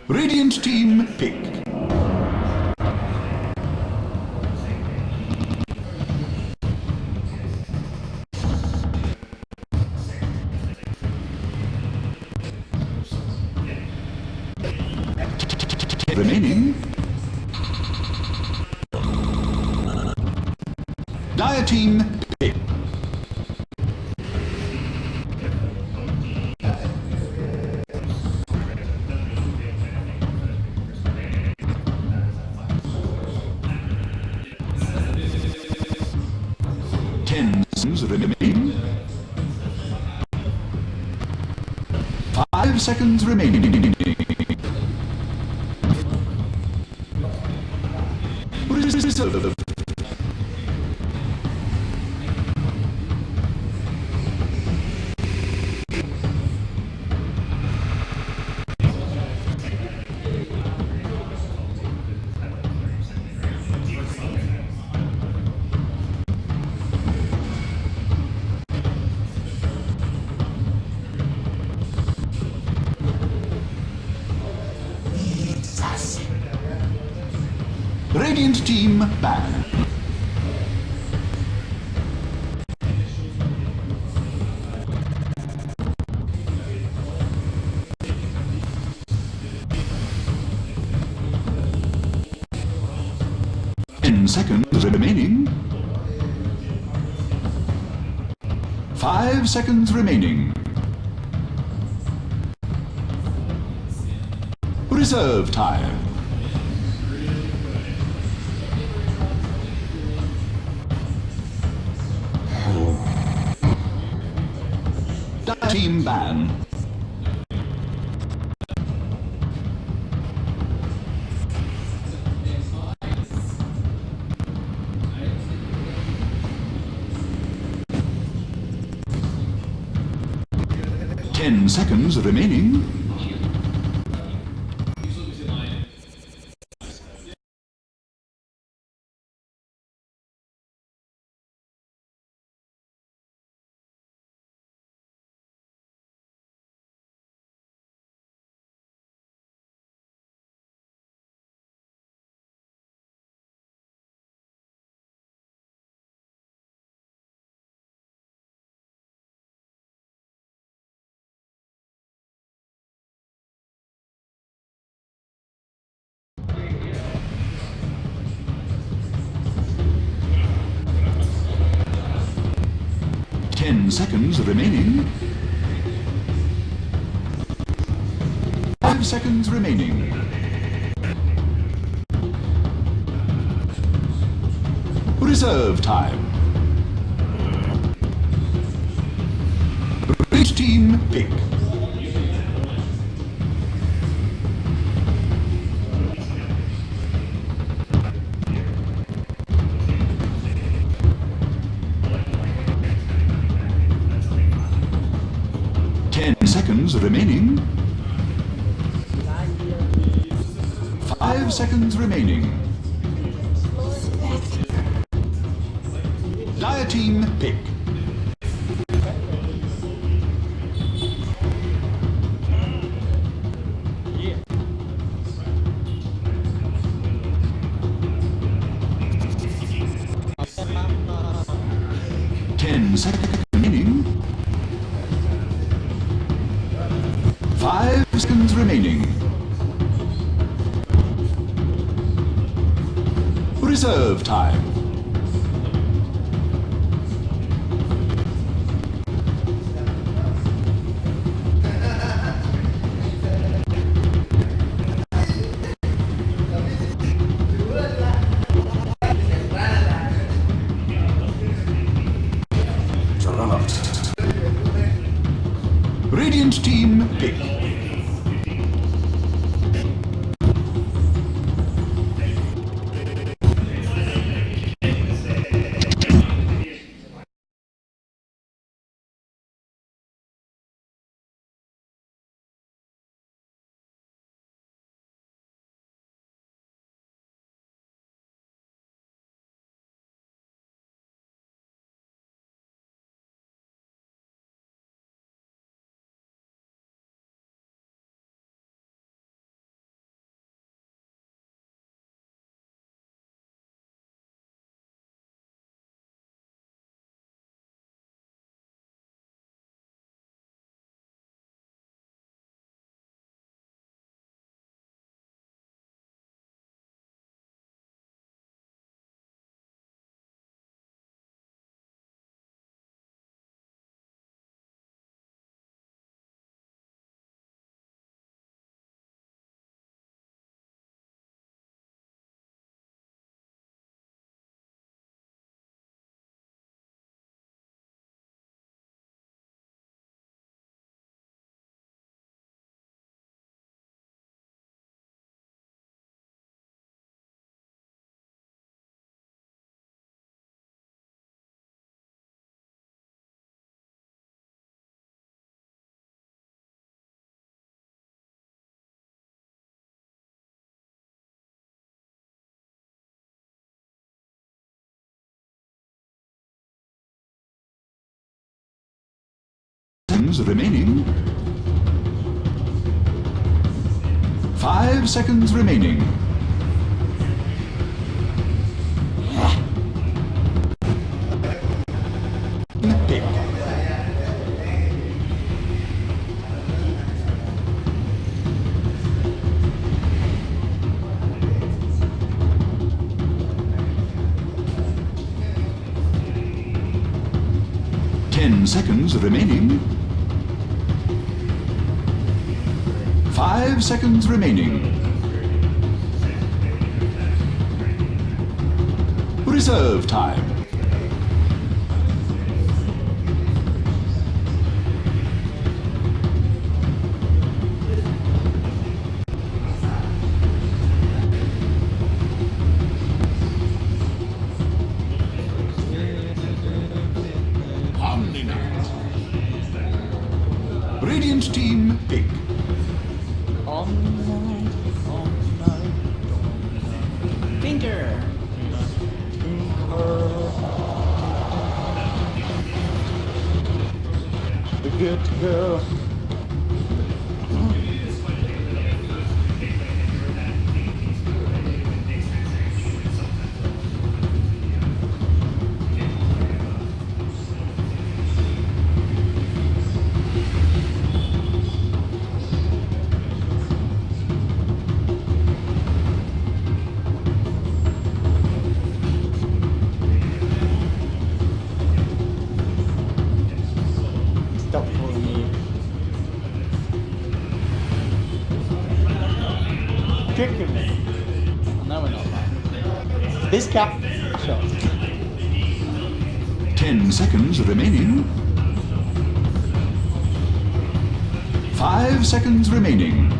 Radiant team pick. Remaining. Dire team pick. Remaining. 5 seconds remaining. Reserve. 'Radiant team ban. Seconds remaining. 5 seconds remaining. Reserve time. Team ban. Ten seconds remaining. Seconds remaining. 5 seconds remaining. Reserve time. Each team pick. Seconds remaining. 5 seconds remaining. Dire team pick. Seconds remaining. 5 seconds remaining. Reserve time. Radiant team pick. seconds remaining. 5 seconds remaining. Pick. 10 seconds remaining. 5 seconds remaining. Reserve time. Radiant team pick. All night. Finger. We're good to go. Stop fooling me. Tricking me. No, we're not. This cap. Shot. 10 seconds remaining. 5 seconds remaining.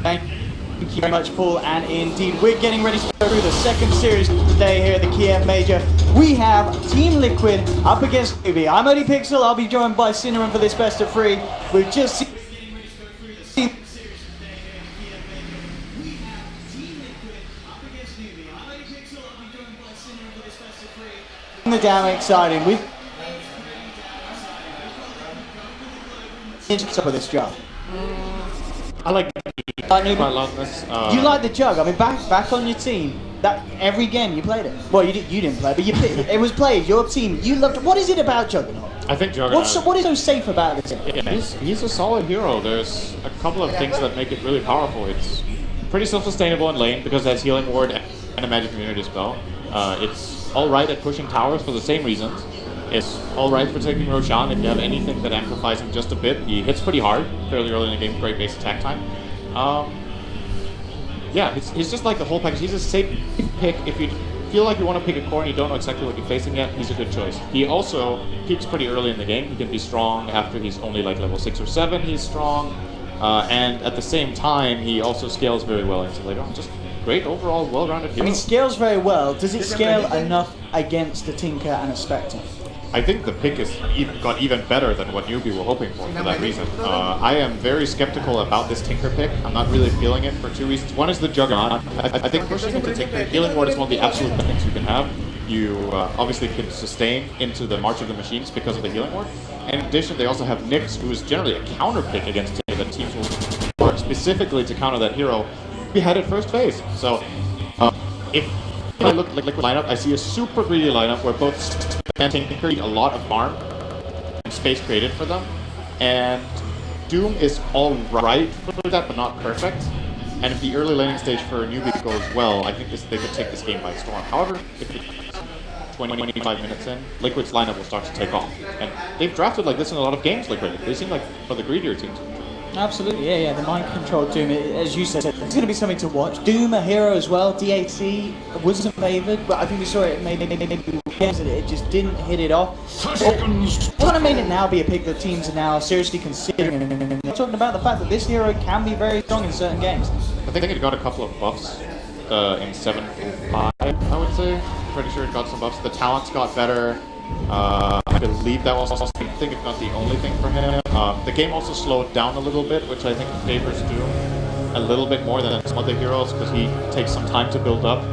Thank you very much, Paul, and indeed we're getting ready to go through the second series today here at the Kiev Major. We have Team Liquid up against newbee. I'm Only Pixel, I'll be joined by Cinnamon for this best of 3. We've just seen the damn exciting. We've top of this job. I like Newbie. quite a lot of this. You like the jug? I mean, back on your team. That every game you played it. Well, you didn't play, but it was played. Your team, you loved it. What is it about Juggernaut? I think Juggernaut. What is so safe about this? Yeah, he's a solid hero. There's a couple of things that make it really powerful. It's pretty self-sustainable in lane because it has healing ward and a magic immunity spell. It's all right at pushing towers for the same reasons. It's all right for taking Roshan if you have anything that amplifies him just a bit. He hits pretty hard fairly early in the game, great base attack time. Yeah, he's just like the whole package. He's a safe pick if you feel like you want to pick a core and you don't know exactly what you're facing yet. He's a good choice. He also peaks pretty early in the game. He can be strong after he's only like level 6 or 7. He's strong, and at the same time, he also scales very well into later on. Just great overall, well-rounded hero. I mean, scales very well. Does it scale enough against a Tinker and a Spectre? I think the pick got even better than what newbee were hoping for that reason. I am very skeptical about this Tinker pick. I'm not really feeling it for 2 reasons. One is the Juggernaut. I think pushing into Tinker, healing ward is one of the absolute best things you can have. You obviously can sustain into the March of the Machines because of the healing ward. In addition, they also have Nyx, who is generally a counter pick against Tinker that teams will work specifically to counter that hero beheaded first phase. So if I look at Liquid lineup, I see a super greedy lineup where both and Tinker need a lot of farm and space created for them, and Doom is alright for that, but not perfect. And if the early laning stage for newbee goes well, I think they could take this game by storm. However, if it's 20-25 minutes in, Liquid's lineup will start to take off. And they've drafted like this in a lot of games, Liquid. They seem like one of the greedier teams. Absolutely, yeah. The mind control Doom, as you said, it's going to be something to watch. Doom, a hero as well. DHC wasn't favoured, but I think we saw it maybe it just didn't hit it off. 30 seconds. What made it now be a pick that teams are now seriously considering. Talking about the fact that this hero can be very strong in certain games. I think it got a couple of buffs in 7.5, I would say. Pretty sure it got some buffs. The talents got better. I believe that was also, I think it's not the only thing for him. The game also slowed down a little bit, which I think favors Doom a little bit more than some other heroes, because he takes some time to build up.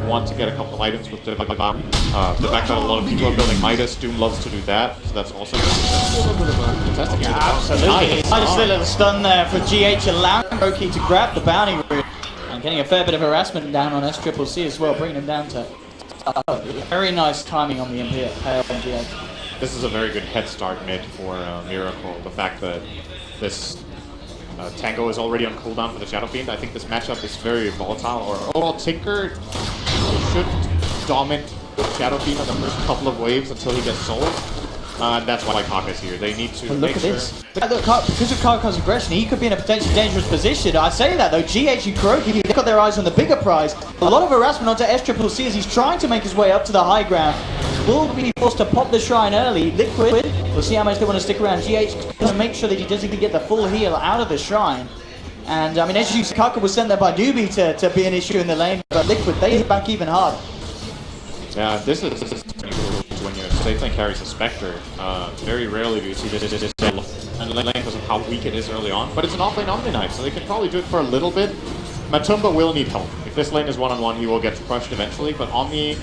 Want to get a couple of items with the fact that a lot of people are building Midas, Doom loves to do that, so that's also a little bit of a contested game. Absolutely. Nice little stun there for GH, allowing Roki to grab the bounty route and getting a fair bit of harassment down on SCCC as well, bringing him down to very nice timing on the MP from GH. This is a very good head start mid for Miracle. The fact that this Tango is already on cooldown for the Shadow Fiend. I think this matchup is very volatile. Or overall, Tinker should dominate Shadow Fiend on the first couple of waves until he gets sold. That's why Kaka's here. They need to look at this. Look, because of Kaka's aggression, he could be in a potentially dangerous position. I say that though, GH and Kuroki, they've got their eyes on the bigger prize. A lot of harassment onto SCCC as he's trying to make his way up to the high ground. Will be forced to pop the shrine early. Liquid, we'll see how much they want to stick around. GH going to make sure that he doesn't get the full heal out of the shrine. And I mean, as you see, Kaka was sent there by newbee to be an issue in the lane, but Liquid, they hit back even harder. Yeah, this is when your safe lane carries a Spectre. Very rarely do you see this and the lane because of how weak it is early on. But it's an off-lane Omni Knight, so they can probably do it for a little bit. Matumba will need help. If this lane is one-on-one, he will get crushed eventually, but Omni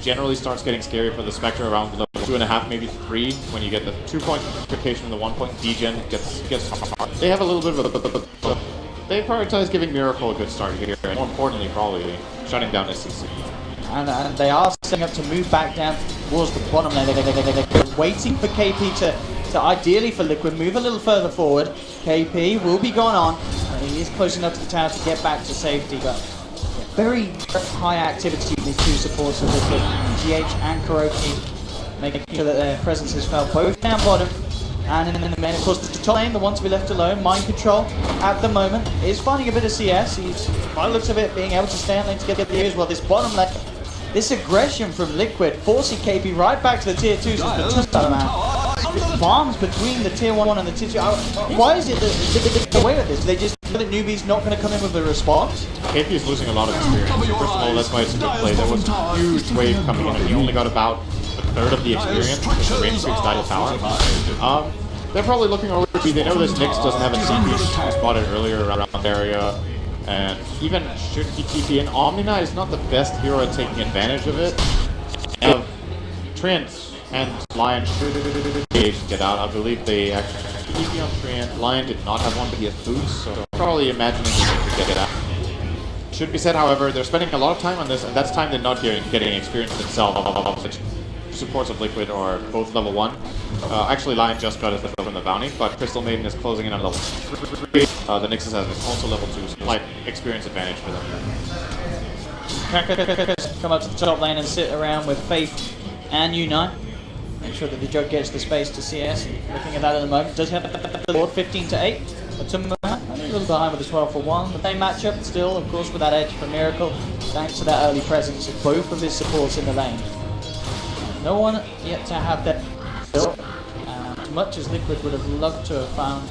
generally starts getting scary for the Spectre around level 2.5, maybe 3, when you get the 2-point notification and the 1-point degen gets hard. They have a little bit of a... They prioritize giving Miracle a good start here, and more importantly, probably shutting down SCC. And they are setting up to move back down towards the bottom lane. They're waiting for KP to ideally for Liquid move a little further forward. KP will be gone on. He is close enough to the tower to get back to safety, but very high activity in these two supports of Liquid, GH and Kuroki, making sure that their presence is felt both down bottom and in the main. Of course, the top lane, the one to be left alone, Mind Control at the moment is finding a bit of CS. He's, by the looks of it, being able to stay on lane to get the as well. This bottom lane, this aggression from Liquid, forcing KP right back to the tier 2s as the man. Farms between the tier 1 and the tier 2. Why is it that they away with this? They just know that newbee's not going to come in with a response? KP is losing a lot of experience. First of all, that's why it's a good play. There was a huge wave coming in, and he only got about a third of the experience because the range creeps died tower. They're probably looking over to they know this Nyx doesn't have a TP. Spotted earlier around the area. And even should he TP in, Omni Knight is not the best hero at taking advantage of it. And Trent and Lion should get out. I believe they actually TP on Trent. Lion did not have one, but he has boots, so probably imagining he could get it out. Should be said, however, they're spending a lot of time on this, and that's time they're not getting experience themselves. Supports of Liquid are both level 1. Actually, Lion just got his level from the bounty, but Crystal Maiden is closing in on level 3. The Nyxus has also level 2, so slight experience advantage for them. Come up to the top lane and sit around with Faith and Unite. Make sure that the Jug gets the space to CS. Looking at that at the moment. Does have the board 15-8. Matumba a little behind with the 12-1. The same matchup still, of course, with that edge for Miracle, thanks to that early presence of both of his supports in the lane. No one yet to have that built. As much as Liquid would have loved to have found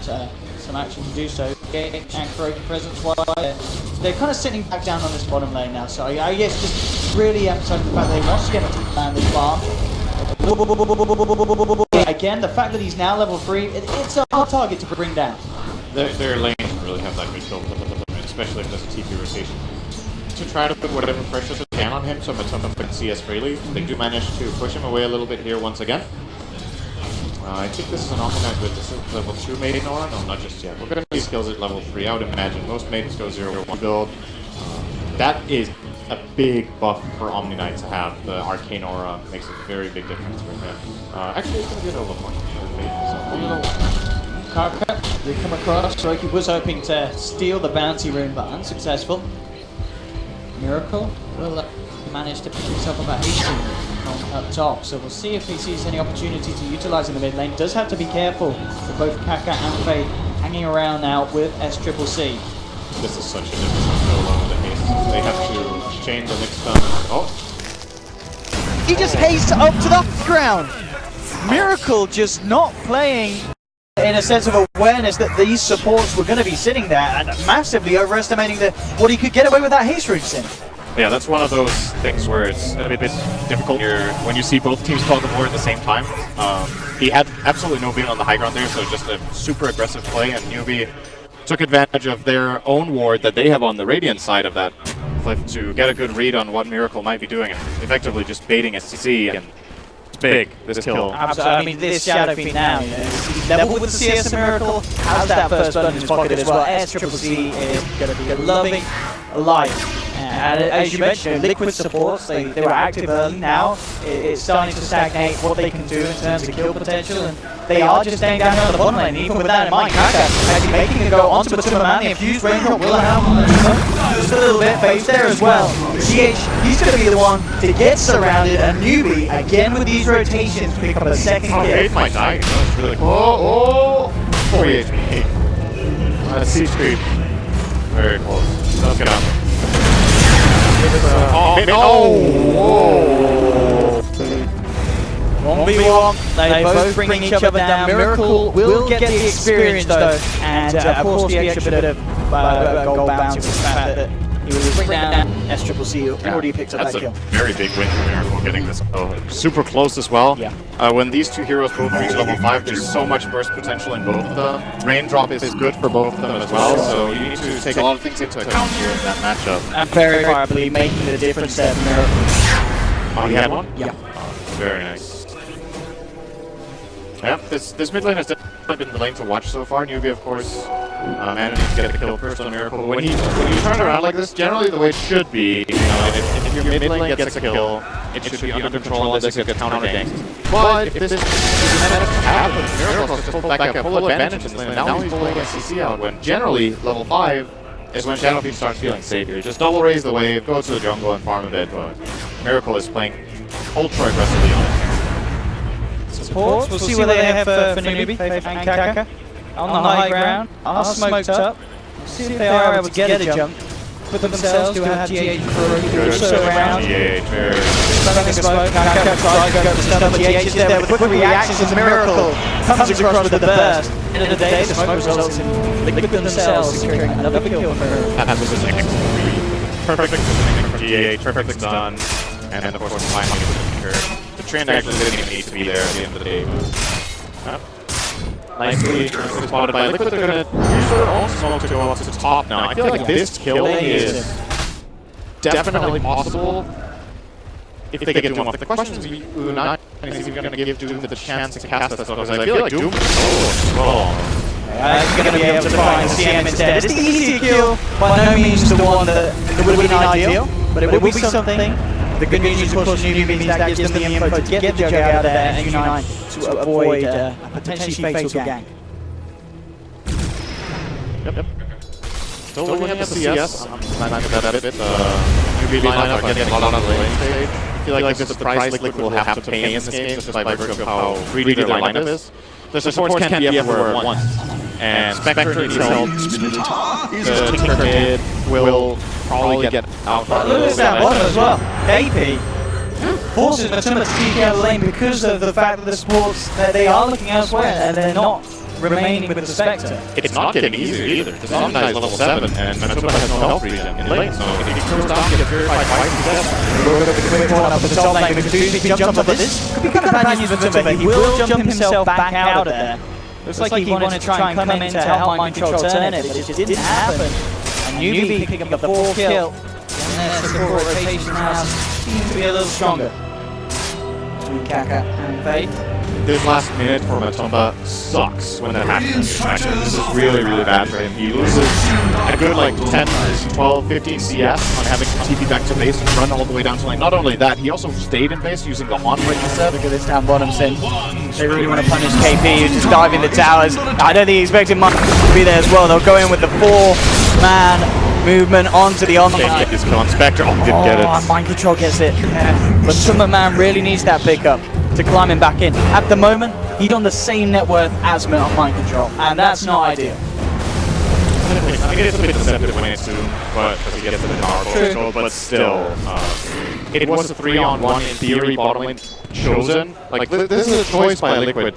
some action to do so, and Kuroki presence wise, they're kind of sitting back down on this bottom lane now. So I guess just really emphasizing the fact that they want to get to land this farm. Again, the fact that he's now level 3, it's a hard target to bring down. Their lane doesn't really have that good build, especially if there's a TP rotation. To try to put whatever pressure they can on him so Matumba can CS freely. They do manage to push him away a little bit here once again. I think this is an Omni Knight with this is level 2 Maiden Aura. No, not just yet. We're going to see skills at level 3, I would imagine. Most Maidens go 0-1 build. That is a big buff for Omni Knight to have. The Arcane Aura makes a very big difference for him. Actually, it's going to be a level 1 for Maiden, so Kaka, they come across. Kuroki was hoping to steal the bounty rune, but unsuccessful. Miracle will manage to pick himself about 18 up top, so we'll see if he sees any opportunity to utilize in the mid lane. Does have to be careful for both Kaka and Faye hanging hanging around now with SCCC. This is such a difficult solo in the case. They have to chain the next stun. Oh. He just hastes up to the ground. Miracle just not playing in a sense of awareness that these supports were going to be sitting there and massively overestimating what he could get away with that haste routine. Yeah, that's one of those things where it's a bit difficult here when you see both teams call the board at the same time. He had absolutely no being on the high ground there, so just a super aggressive play, and newbee took advantage of their own ward that they have on the Radiant side of that cliff to get a good read on what Miracle might be doing, and effectively just baiting SCC. And it's big, this kill. Absolutely. I mean, this Shadow Fiend now, you know, he's level with the CS Miracle, has that first button in his pocket as well. SCCC is going to be a loving life. And as you mentioned, Liquid supports, they were active early. Now it's starting to stagnate what they can do in terms of kill potential, and they are just staying down here on the bottom lane. Even with that in mind, Kaka actually making it go onto Batuma. The infused raindrop will have just a little bit face there as well. CH, he's going to be the one to get surrounded, and newbee, again with these rotations, pick up a second kill. It might die. That's really cool. Oh! 4 HP. That's Siege Creep. Very close. Let's get on. Oh! 1v1, they both bring each other down. Miracle will get the experience though, and of course the extra bit of gold bounty was the fact that he was bring down SCCC who already picked up that kill. That's a very big win for Miracle getting this. Super close as well. Yeah. When these two heroes both reach level 5, there's so much burst potential in both of them. Raindrop is good for both of them as well, so you need to take a lot of things into account here in that matchup. And very probably making the difference there for Miracle. Oh, he had one? Yeah. Very nice. Yeah, this mid lane has definitely been the lane to watch so far. Newbee, of course, managed to get the kill first on Miracle. But when you turn around like this, generally the way it should be, you know, if your mid lane gets a kill, it should be under control unless it gets counter ganked. But if this happens, Miracle has pulled back a full advantage in this lane. Now he's pulling SCC out when generally level 5 is when Shadow Fiend starts feeling safer. Just double raise the wave, go to the jungle and farm a bit, but Miracle is playing ultra aggressively on it. Supports, we'll see what they have for newbee and Kaka. On the high ground, are smoked up. We'll see if they are able to get a jump. Put themselves to have GH also around. Stunning smoke, Kaka tries to go for the stun, but GH is there with quick reactions as Miracle comes across with the burst. End of the day, the smoke results in Liquid themselves securing another kill for her. Perfect positioning from GH, perfect stun, and of course finally with the trend actually didn't even need to be there at the end of the day. Nicely spotted by Liquid. They're going to use their own smoke to go up to the top now. I feel like this kill is definitely possible if they get Doom off. The question is, is he going to give Doom the chance to cast that stuff? Because I feel like Doom is so well. He's going to be able to find CM instead. It's the easier kill, by no means the one that would be ideal, but it would be something. The good news is, of course, newbee means that gives them the info to get the jug out of there and unite to avoid a potentially fatal gank. Yep. Still looking at the CS. I'm planning that a bit. Newbee lineup are getting a lot on the lane stage. I feel like this is the price Liquid will have to pay in this game just by virtue of how greedy their lineup is. The supports can't be everywhere at once. And Spectre needs help. The Tinker mid will probably get out. Look at that bottom as well. KP forces Matuma to keep out of the lane because of the fact that the supports, they are looking elsewhere and they're not remaining with the Spectre. It's not getting easier either. The Zombie is level 7 and Matuma has no health regen in lane, so if he goes down and gets purified twice, he's dead. Look at the quick one up at the top lane because he jumps up, but this could be kind of bad news for Matuma. He will jump himself back out of there. Looks like he wanted to try and come in to help Mind Control turn it, but it just didn't happen. And newbee picking up the 4th kill. And their support rotation now seems to be a little stronger. Between Kaka and Faith. This last minute for Matumba sucks when that happens. This is really, really bad for him. He loses a good like 10, 12, 15 CS on having to TP back to base and run all the way down to lane. Not only that, he also stayed in base using the on break instead. Look at this down bottom sin. They really want to punish KP, who's just diving the towers. I don't think he expected Mind to be there as well. They'll go in with the 4-man movement onto the on-lane. Get this kill on Spectre. Oh, didn't get it. Mind Control gets it. But Summer Man really needs that pickup to climb him back in. At the moment, he's on the same net worth as Mint on Mind Control, and that's not ideal. I mean, it's a bit deceptive when it's Zoom, but because he gets a bit powerful control, but still, it was a 3-on-1 in theory bottom lane chosen. Like, this is a choice by Liquid.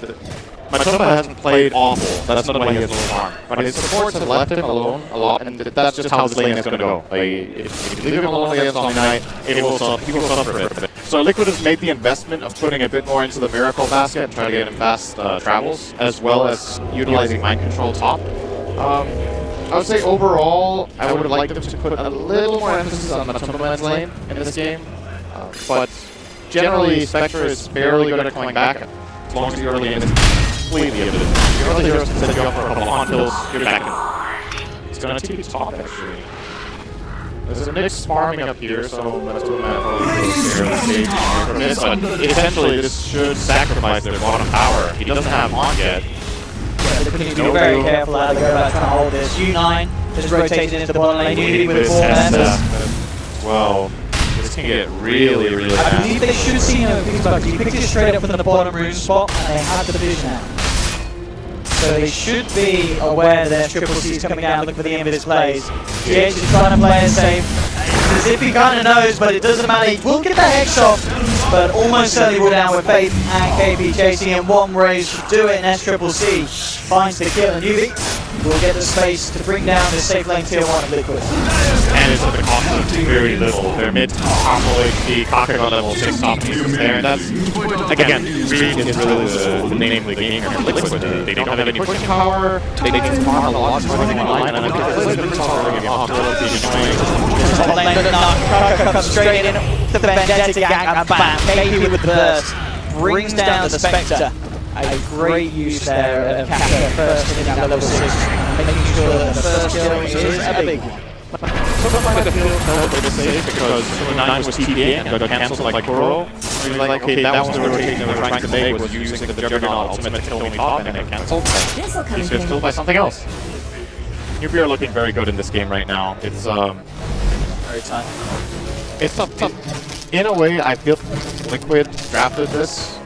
Matoma hasn't played awful, that's not why he has low farm. But his supports have left him alone a lot, and that's just how this lane is going to go. Like, if you leave him alone against Omni, he will suffer a bit. So Liquid has made the investment of putting a bit more into the Miracle basket and trying to get him fast travels, as well as utilizing mind control top. I would say overall, I would have liked them to put a little more emphasis on Matoma's lane in this game. But generally, Spectre is fairly good at coming back, as long as the early game is completely evident. Your other heroes can set you up for a couple of kills, you're back in. It's going to take you top, actually. There's a Nyx farming up here, so Matoma probably stage for a bit, but essentially this should sacrifice their bottom tower. He doesn't have on yet. Yeah, they need to be very careful how they go about trying to hold this. U9 just rotating into the bottom lane, newbee with 4 members. Well, this can get really, really bad. I believe they should have seen him because he picked it straight up from the bottom rune spot and they had the vision out. So they should be aware that their triple C is coming down, looking for the end of his plays. GH is trying to play it safe. As if he kind of knows, but it doesn't matter. He will get the Hex off, but almost certainly will down with Faith and KP chasing him. One raise to do it, and S Triple C finds the kill, and newbee will get the space to bring down the safe lane tier 1 of Liquid. And it's at the cost of very little. Their mid combo HP, Kakaga level 6 top pieces there, and that's, again, Reed is really the name of the game here. Liquid, they don't have any pushing power, they need to farm a lot more than one line, and I think Liquid is already off Top lane, but not. Kakaga comes straight in, the Vendetta gang, and bam, KP with the burst, brings down the Spectre. A great use there of Kakaga first hitting that level 6, making sure that the first kill is a big one. Something like the field felt a bit safe because 9 was TPing and got cancelled like Kuro. I mean, like, okay, that was the rotation they were trying to make, was using the Juggernaut ultimate to kill me top, and it cancelled. He's just killed by something else. newbee are looking very good in this game right now. It's very tough. It's tough. In a way, I feel Liquid drafted this,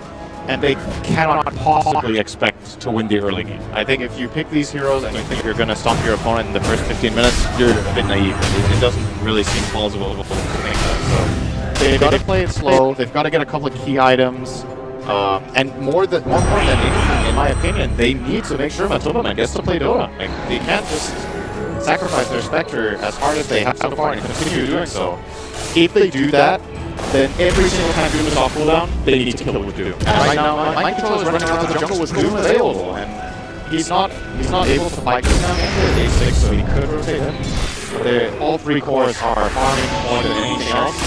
and they cannot possibly expect to win the early game. I think if you pick these heroes and you think you're going to stop your opponent in the first 15 minutes, you're a bit naive. It doesn't really seem plausible to think that. So they've got to play it slow. They've got to get a couple of key items. And more important than anything, in my opinion, they need to make sure Matoma gets to play Dota. Like, they can't just sacrifice their Spectre as hard as they have so far and continue doing so. If they do that, then every single time Doom is off cooldown, they need to kill it with Doom. And right now, my control is running around the jungle with Doom available, and he's not able to fight this down with A6, so he could rotate him. All three cores are farming more than anything else.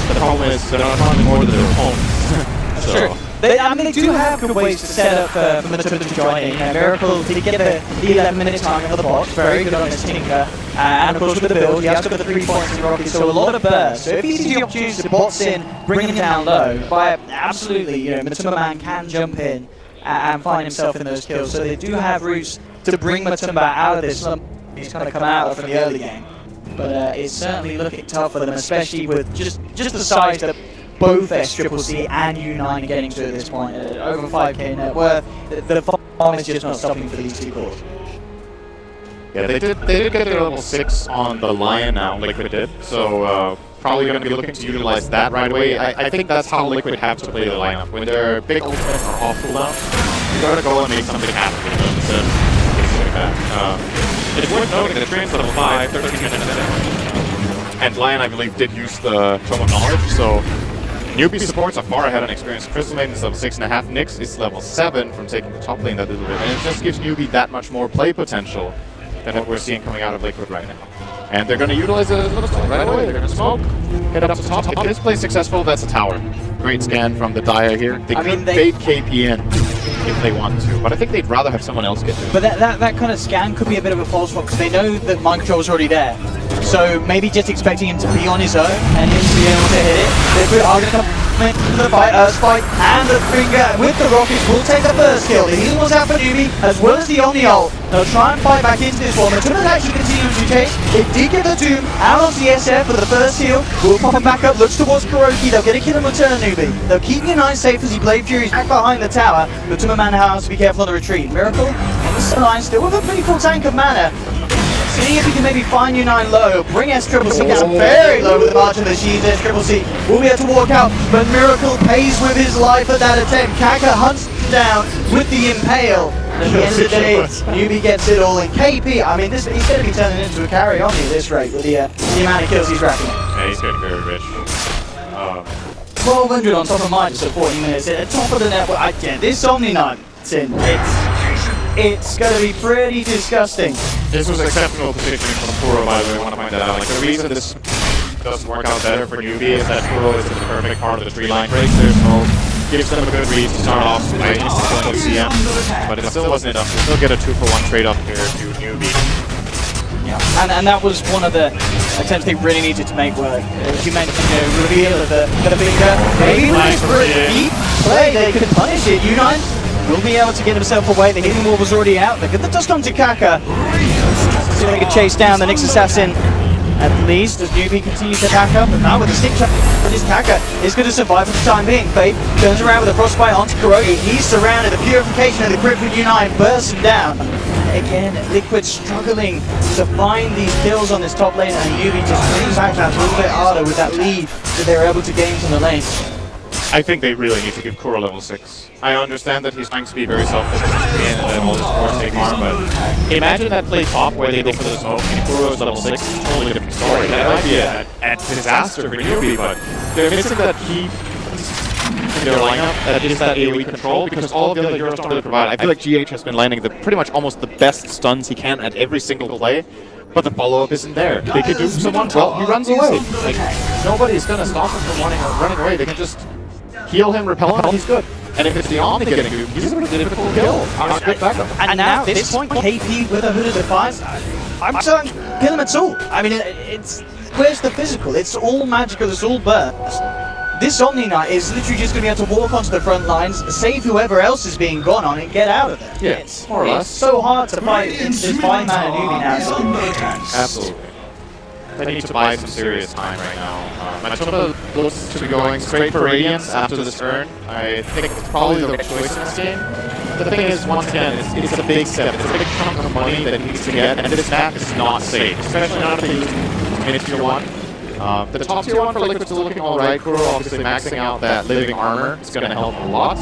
The problem is they're not farming more than their opponents. So. Sure. I mean, they do have good ways to set up for Matoma to join in. Miracle did get the 11-minute timing of the box, very good on his Tinker. And of course with the build, he has got the 3 points in Rocket, so a lot of burst. So if he sees the opportunity to bots in, bring him down low, absolutely, you know, Matoma Man can jump in and find himself in those kills. So they do have routes to bring Matoma out of this slump he's kind of come out of from the early game. But it's certainly looking tough for them, especially with just the size that both S-Triple-C and U9 are getting to at this point. Over 5k net worth, the farm is just not stopping for these two cores. Yeah, they did get their level 6 on the Lion now, Liquid did, so probably going to be looking to utilize that right away. I think that's how Liquid have to play the lineup. When their big ultimates are off cooldown, you gotta go and make something happen with them instead of things like that. It's worth noting that Train's level 5, 13 minutes in, and Lion, I believe, did use the Tome of Knowledge, so newbee supports are far ahead on experience. Crystal Maiden is level 6.5, Nyx is level 7 from taking the top lane that little bit, and it just gives newbee that much more play potential than what we're seeing coming out of Liquid right now. And they're going to utilize it as a right away. They're going to smoke, get up to top. If this play successful, that's a tower. Great scan from the Dire here. They could bait KP in if they want to, but I think they'd rather have someone else get to it. But that kind of scan could be a bit of a false one because they know that mind control's already there. So maybe just expecting him to be on his own and him to be able to hit it. Liquid are going to come into the fight, Spike, and the finger with the rockets will take the first kill. The heal was out for newbee as well as the Omni ult. They'll try and fight back into this one. Matoma's actually continuing to chase. It did get the Doom out of the SF for the first heal. Will pop him back up, looks towards Kuroki. They'll get a kill and return newbee. They'll keep U9 safe as he Blade Fury's back behind the tower. Matoma Man has to be careful on the retreat. Miracle on the line still with a pretty full tank of mana. seeing if he can maybe find U9 low, bring S-Triple-C down very low with the march of the Sheaves. S-Triple-C will be able to walk out, but Miracle pays with his life at that attempt. Kaka hunts him down with the Impale. At the end of the day, newbee gets it all. And KP, I mean, he's going to be turning into a carry on at this rate with the amount of kills he's racking. Yeah, he's getting very rich. 1200 on top of mine just at 40 minutes. At the top of the network, this Omni-Knight, it's going to be pretty disgusting. This was exceptional positioning from Kuro, by the way, I want to point that out. Like, the reason this doesn't work out better for newbee is that Kuro is in the perfect part of the tree line break. There's no, gives them a good read to start off by instant CM, but it still wasn't enough. They still get a 2-for-1 trade-off here to newbee. Yeah, and that was one of the attempts they really needed to make work. As you mentioned, reveal of the finger. Maybe with deep play, they could punish it. U9 will be able to get himself away. The healing wall was already out. The does come to Kaka. See if they can chase down the next assassin. At least as newbee continues to back up, but now with the stick shot, this Kaka is going to survive for the time being. Fabe turns around with a frostbite onto Kurogi. He's surrounded. The purification of the grip with U9 bursts him down. Again, Liquid struggling to find these kills on this top lane, and newbee just brings back that little bit harder with that lead that they're able to gain from the lane. I think they really need to give Kuro level 6. I understand that he's trying to be very selfish and let all his cores take harm, but imagine that play top where they go for the smoke and Kuro is level 6. It's a totally different story. That might be a disaster for newbee, but they're missing that key in their lineup that is that AoE control, because all of the other heroes don't really provide. I feel like GH has been landing pretty much almost the best stuns he can at every single play, but the follow-up isn't there. They could do someone, well, he runs away. Like, nobody's gonna stop him from running away. They can just heal him, repel him, and he's good. And if it's the Omni getting you, he's a difficult kill. Good backup. And now at this point, KP with a Hood of Defiance, I'm saying kill him at all. I mean, where's the physical? It's all magical, it's all burst. This Omni-Knight is literally just going to be able to walk onto the front lines, save whoever else is being gone on, and get out of there. Yeah, more or less. It's so hard to fight this 5-man newbee now. Absolutely. They need to buy some serious time right now. Matuma looks to be going straight for Radiance after this turn. I think it's probably the right choice in this game. The thing is, once again, it's a big step. It's a big chunk of money that he needs to get, and this map is not safe, especially not if they use mid-tier 1. The top tier 1 for Liquid's still looking alright. Kuro obviously maxing out that living armor is going to help a lot.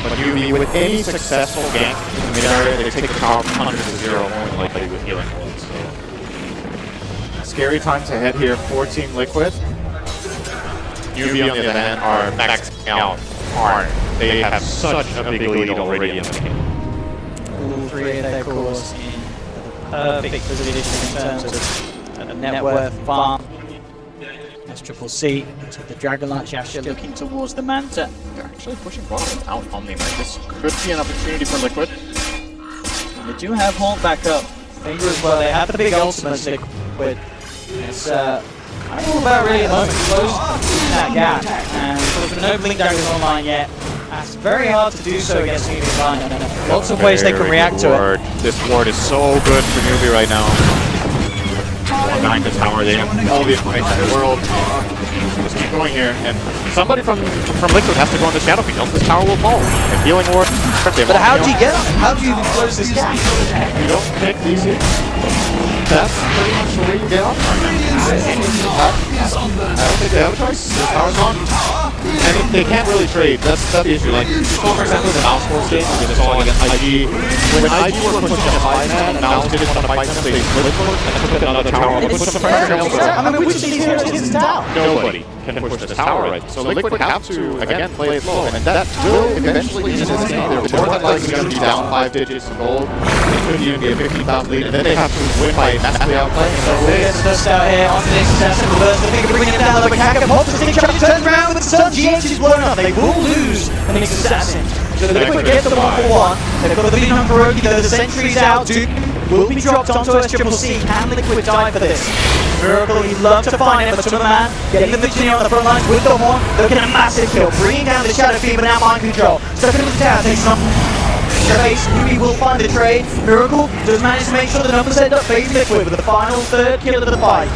But newbee, with any successful gank in the mid-area, they take the power from 100 to 0, more than likely with healing holds. Scary time to head here for Team Liquid. newbee, on the other hand, are maxing out hard. They have such a big lead already in the game. All three of their cores in the perfect position in terms of net worth, farm. S-Triple-C to the Dragon Launch, actually looking towards the Manta. They're actually pushing bottom out on me. This could be an opportunity for Liquid. And they do have Haunt back up. Finger as well. They have the big ultimate Liquid. It's I don't know about really at the moment. Close that gap. And because with no Blink Daggers online yet, that's very hard to do so against newbee line. Lots of ways they can react to it. This ward is so good for newbee right now. Behind the tower, they have all the information in the world. Just keep going here, and somebody from Liquid has to go in the shadow field. This tower will fall. And healing ward. But how do you get up? How do you even close this gap? You don't pick these. That's pretty much where you get off. I don't think they have a choice. This tower's on. And they can't really trade. That's the issue. Like, for example, the Mouse Force game, which is all against IG. When IG were pushing a 5-man, and Mouse didn't want to fight them, they split and put another tower. Put some pressure elsewhere. I mean, which of these heroes gets the tower? Nobody can push this tower right. So Liquid have to, again, play it slow. And that will eventually end this game. They're more than likely going to be down 5 digits in gold. It could even be a 15,000 lead. And then they have to win by massively outplaying. So gets dust out here onto the assassin. Reverse the finger, bringing it down. The Kaka pops the stick shot, turns around with the stun. GH is blown up. They will lose the next assassin. So the Liquid get the 1-for-1. They've got the vision on Kurogi, though the sentry's out. Duke will be dropped onto S-Triple-C. Can Liquid die for this? Miracle, he'd love to find it, but to the man, getting the Virginia on the front lines with the horn, looking at a massive kill, bringing down the Shadow Fiend, but now mind control. Stuck into the tower, takes on Trace, newbee will find the trade. Miracle does manage to make sure the numbers end up fading Liquid with the final third kill of the fight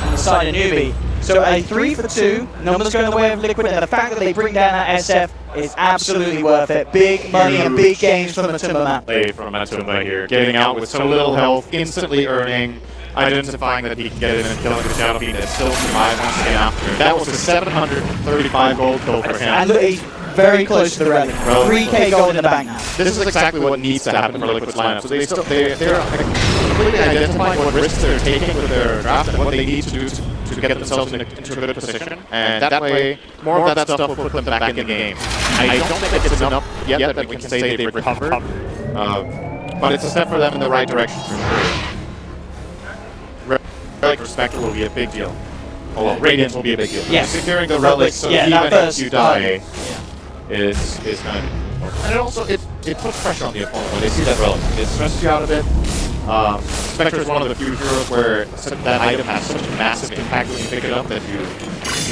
on the side of newbee. So a 3 for 2, numbers going the way of Liquid, and the fact that they bring down that SF is absolutely worth it. Big money and big games from Matumba, man. Play from Matumba here, getting out with so little health, instantly earning, identifying that he can get in and killing the Shadow Fiend and still survive once again after. That was a 735 gold kill for him. And look, he's very close to the relic. 3k gold in the bank now. This is exactly what needs to happen for Liquid's lineup. So they're completely identifying what risks they're taking with their draft and what they need to do to get themselves into a good position. And that way, more of that stuff will put them back in the game. I don't think it's enough yet that we can say they've recovered, but it's a step for them in the right direction for sure. Relic Respector will be a big deal. Oh, well, Radiance will be a big deal. Yes. Securing the relics so even if you die is going to be important. And it also it puts pressure on the opponent when they see that relic. It stresses you out a bit. Spectre is one of the few heroes where that item has such a massive impact when you pick it up that you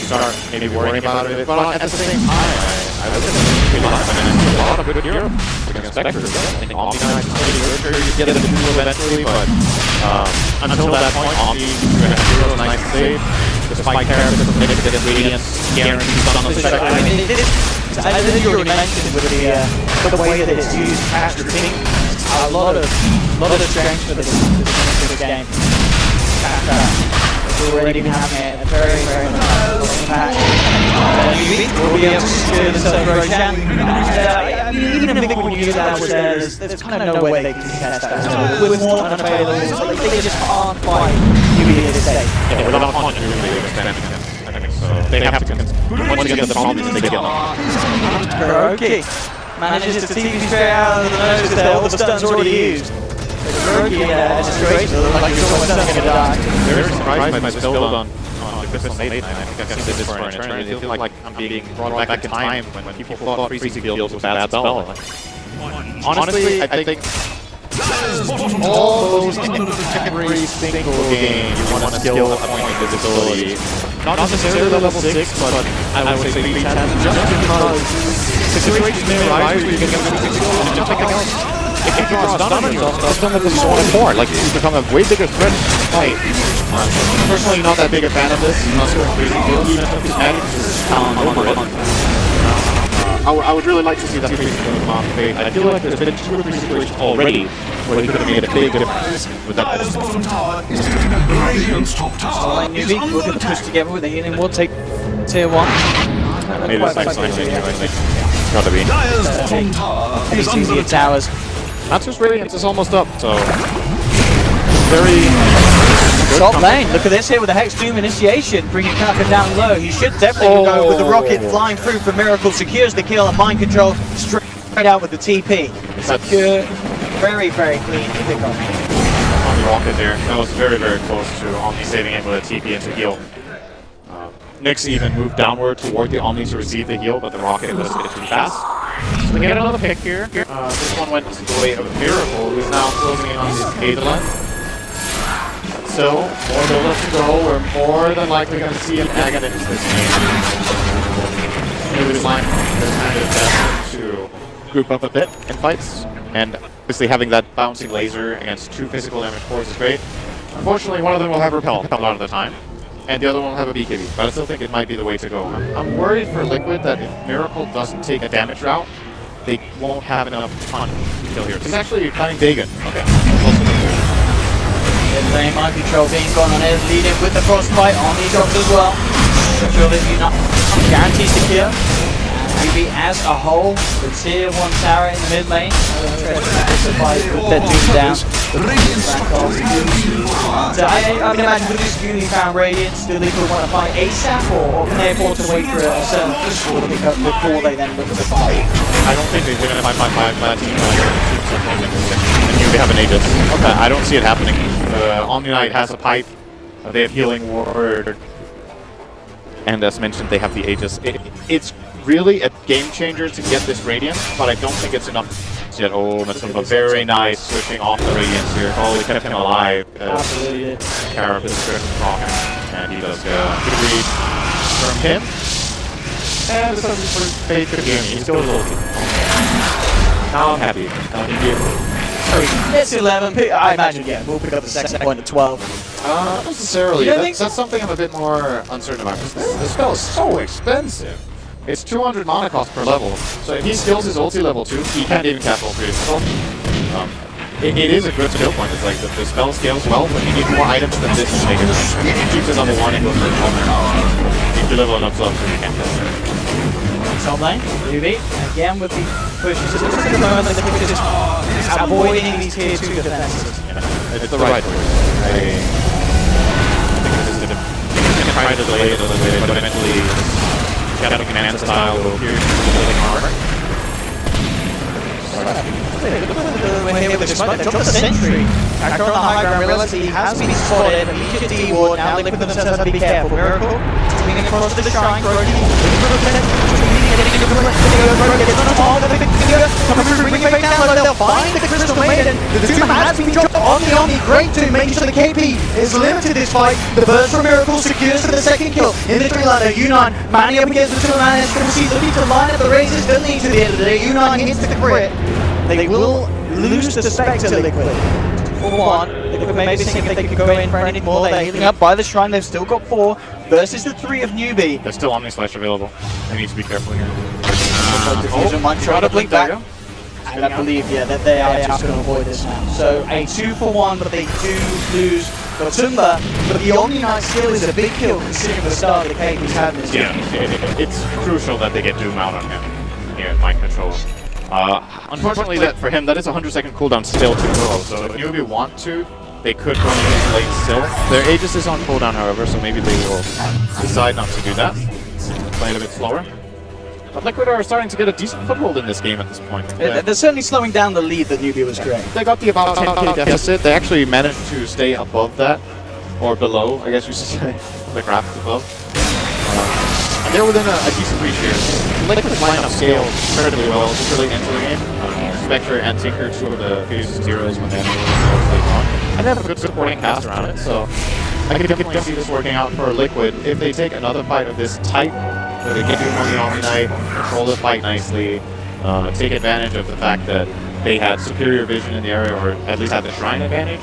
start maybe worrying about it. But at the same time, I look at it a lot of good heroes against Spectre. I think Omni Knight is pretty good. Sure, you get it to do eventually, but until that point, Omni is going to have heroes nice and safe. The spike character from Liquid and Radiance guarantees on the Spectre. I mean, as you already mentioned with the way that it's used past repeating, a lot of strength for this game. It's already been having a very impact. We'll be able to secure the celebration. I mean, even if Liquid knew that was there, there's kind of no way they can contest that. With one unavailable, they just can't fight newbee at this stage. Yeah, without punch, you're going to be extended again. I think so. They have to once again the problem is they get off. Kuroki manages to TP straight out of the nose there, all the stuns already used. Kuroki desperation, like he's almost going to die. Very surprised by the build on the Crystal Maiden. I think I've seen this for an eternity. I feel like I'm being brought back in time when people thought Freezing Field was a bad spell. Honestly, I think almost every single game you want to skill a point visibility. Not necessarily level 6, but I would say Leech has just because situations may arise where you can get a big skill and just like else. If you draw a stun on yourself, that's going to be so important. Like, you become a way bigger threat to fight. Personally, not that big a fan of this. Not so crazy deal. Even if it's magic, just over it. I would really like to see that Freezing Field come off the page. I feel like there's been 2 or 3 situations already where he could have made a big difference with that. Like newbee, we're going to push together with the healing. We'll take tier 1. Maybe this next line here, I think. Gotta be. He's using the towers. Not just Radiance is almost up, so very top lane. Look at this here with the Hex Doom initiation, bringing Kaka down low. He should definitely go with the rocket flying through for Miracle, secures the kill, and mind control straight out with the TP. Secure, very clean pick up. On the rocket there. That was very close to Omni saving it with a TP into heal. Nyx even moved downward toward the Omni to receive the heal, but the rocket was a bit too fast. So we get another pick here. This one went to the way of Miracle, who is now closing in on his Adelin. So, more build-up to go. We're more than likely going to see an Aghanim this game. This line is kind of destined to group up a bit in fights, and obviously having that bouncing laser against 2 physical damage cores is great. Unfortunately, one of them will have Repel a lot of the time, and the other one will have a BKB, but I still think it might be the way to go. I'm worried for Liquid that if Miracle doesn't take a damage route, they won't have enough punch to kill here. He's actually planning Dagon. Okay. Lane mind control being gone on here, leading with the frostbite on these drops as well. Sure that you not guarantees to kill. newbee as a whole, the tier 1 tower in the mid lane. They're doomed down. So I can imagine with this newly found Radiance, do they want to fight ASAP or can they afford to wait for a certain score to pick up before they then look to fight? I don't think they're going to fight team and newbee have an Aegis. Okay, I don't see it happening. Omni Knight has a pipe, they have healing ward, and as mentioned, they have the Aegis. It's really a game changer to get this Radiance, but I don't think it's enough yet. Oh, Matumba, very nice switching off the Radiance here. Probably kept him alive. Absolutely. Carib is rocking, and he does get a good read from him. And this doesn't for fake good game. He's still a little. Now I'm happy. It's 11. I imagine, yeah, we'll pick up the second point at 12. Not necessarily. You don't think so? That's something I'm a bit more uncertain about. This spell is so expensive. It's 200 mana cost per level. So if he skills his ulti level 2, he can't even cast all 3 himself. It is a good skill point. It's like the spell scales well, but you need more items than this to make it. It keeps it level 1 and goes to if you level it up slow, so you can't cast it. Top lane, newbee, again with the push. This is the moment that the push is avoiding these tier 2 defenses. Yeah, it's the right choice. I think this is a try to delay it a little bit, but eventually shadow command style will appear building armor. When they were drop the sentry, Actor on the high ground realizes he has been spotted, immediate D-ward, now Liquid themselves have to be careful. Miracle, swinging across the shrine, Brody, they'll find the Crystal Maiden. The Doom has been dropped on the Omni. Great Doom, making sure the KP is limited this fight. The burst from Miracle secures for the second kill. In the 3 ladder, U9 manning up against the 2 man. Triple C looking to line up the razors. Still need to the end of the day. U9 hits the crit. They will lose the Spectre Liquid. For 1, Liquid may be seeing if they can go in for any more. They're healing up by the shrine. They've still got 4 versus the 3 of newbee. There's still Omni Slash available. They need to be careful here. Diffusion might try to blink back. And I believe, yeah, that they are just going to avoid this now. So a 2 for 1, but they do lose Gotumba. But the Omni Knight still is a big kill considering the start that the KP's had in this game. Yeah, it's crucial that they get Doom out on him here in mind control. Unfortunately, that for him, that is a 100-second cooldown still too low. So if newbee want to, they could go into late still. Their Aegis is on cooldown, however, so maybe they will decide not to do that. Play it a bit slower. But Liquid are starting to get a decent foothold in this game at this point. They're certainly slowing down the lead that newbee was creating. They got the about 10k deficit. They actually managed to stay above that, or below, I guess you should say. The graph is above. And they're within a decent reach here. Liquid's lineup scaled incredibly well, particularly into the game. Spectre and Tinker, 2 of the previous zeros when they have and they have a good supporting cast around it, so I could definitely see this working out for Liquid if they take another fight of this type, where they get on the Omni Knight, control the fight nicely, take advantage of the fact that they had superior vision in the area, or at least had the shrine advantage.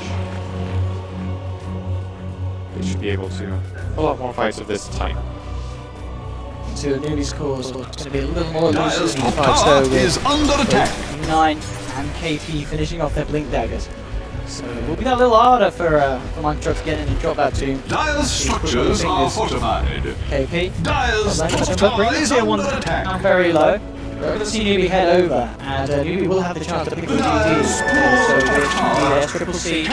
They should be able to pull out more fights of this type. To newbee's cause, it's going to be a little more Dire's loose in top the fight, tower so is under attack. 9 and KP finishing off their blink daggers. So it will be that little harder for Minecraft to get in and drop that tomb. Dire's structures are fortified. KP. Dire's top But tower bring is this here one under down attack. very low. We're going to see newbee head over, and newbee will have the chance to pick up the GG. So with Triple C,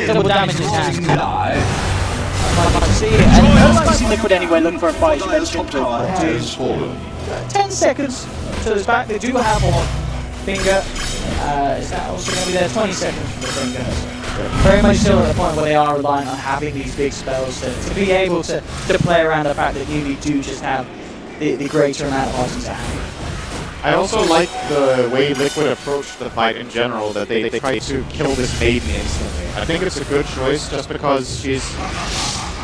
double damage his hands. See it, and I like to see Liquid anyway looking for a fight. Dire's top tower has fallen. 10 seconds to this back. They do have one finger. Is that also going to be there? 20 seconds for the finger. Very much still at the point where they are relying on having these big spells to be able to play around the fact that newbee do just have the greater amount of items to hand. I also like the way Liquid approached the fight in general, that they try to kill this maiden instantly. I think it's a good choice just because she's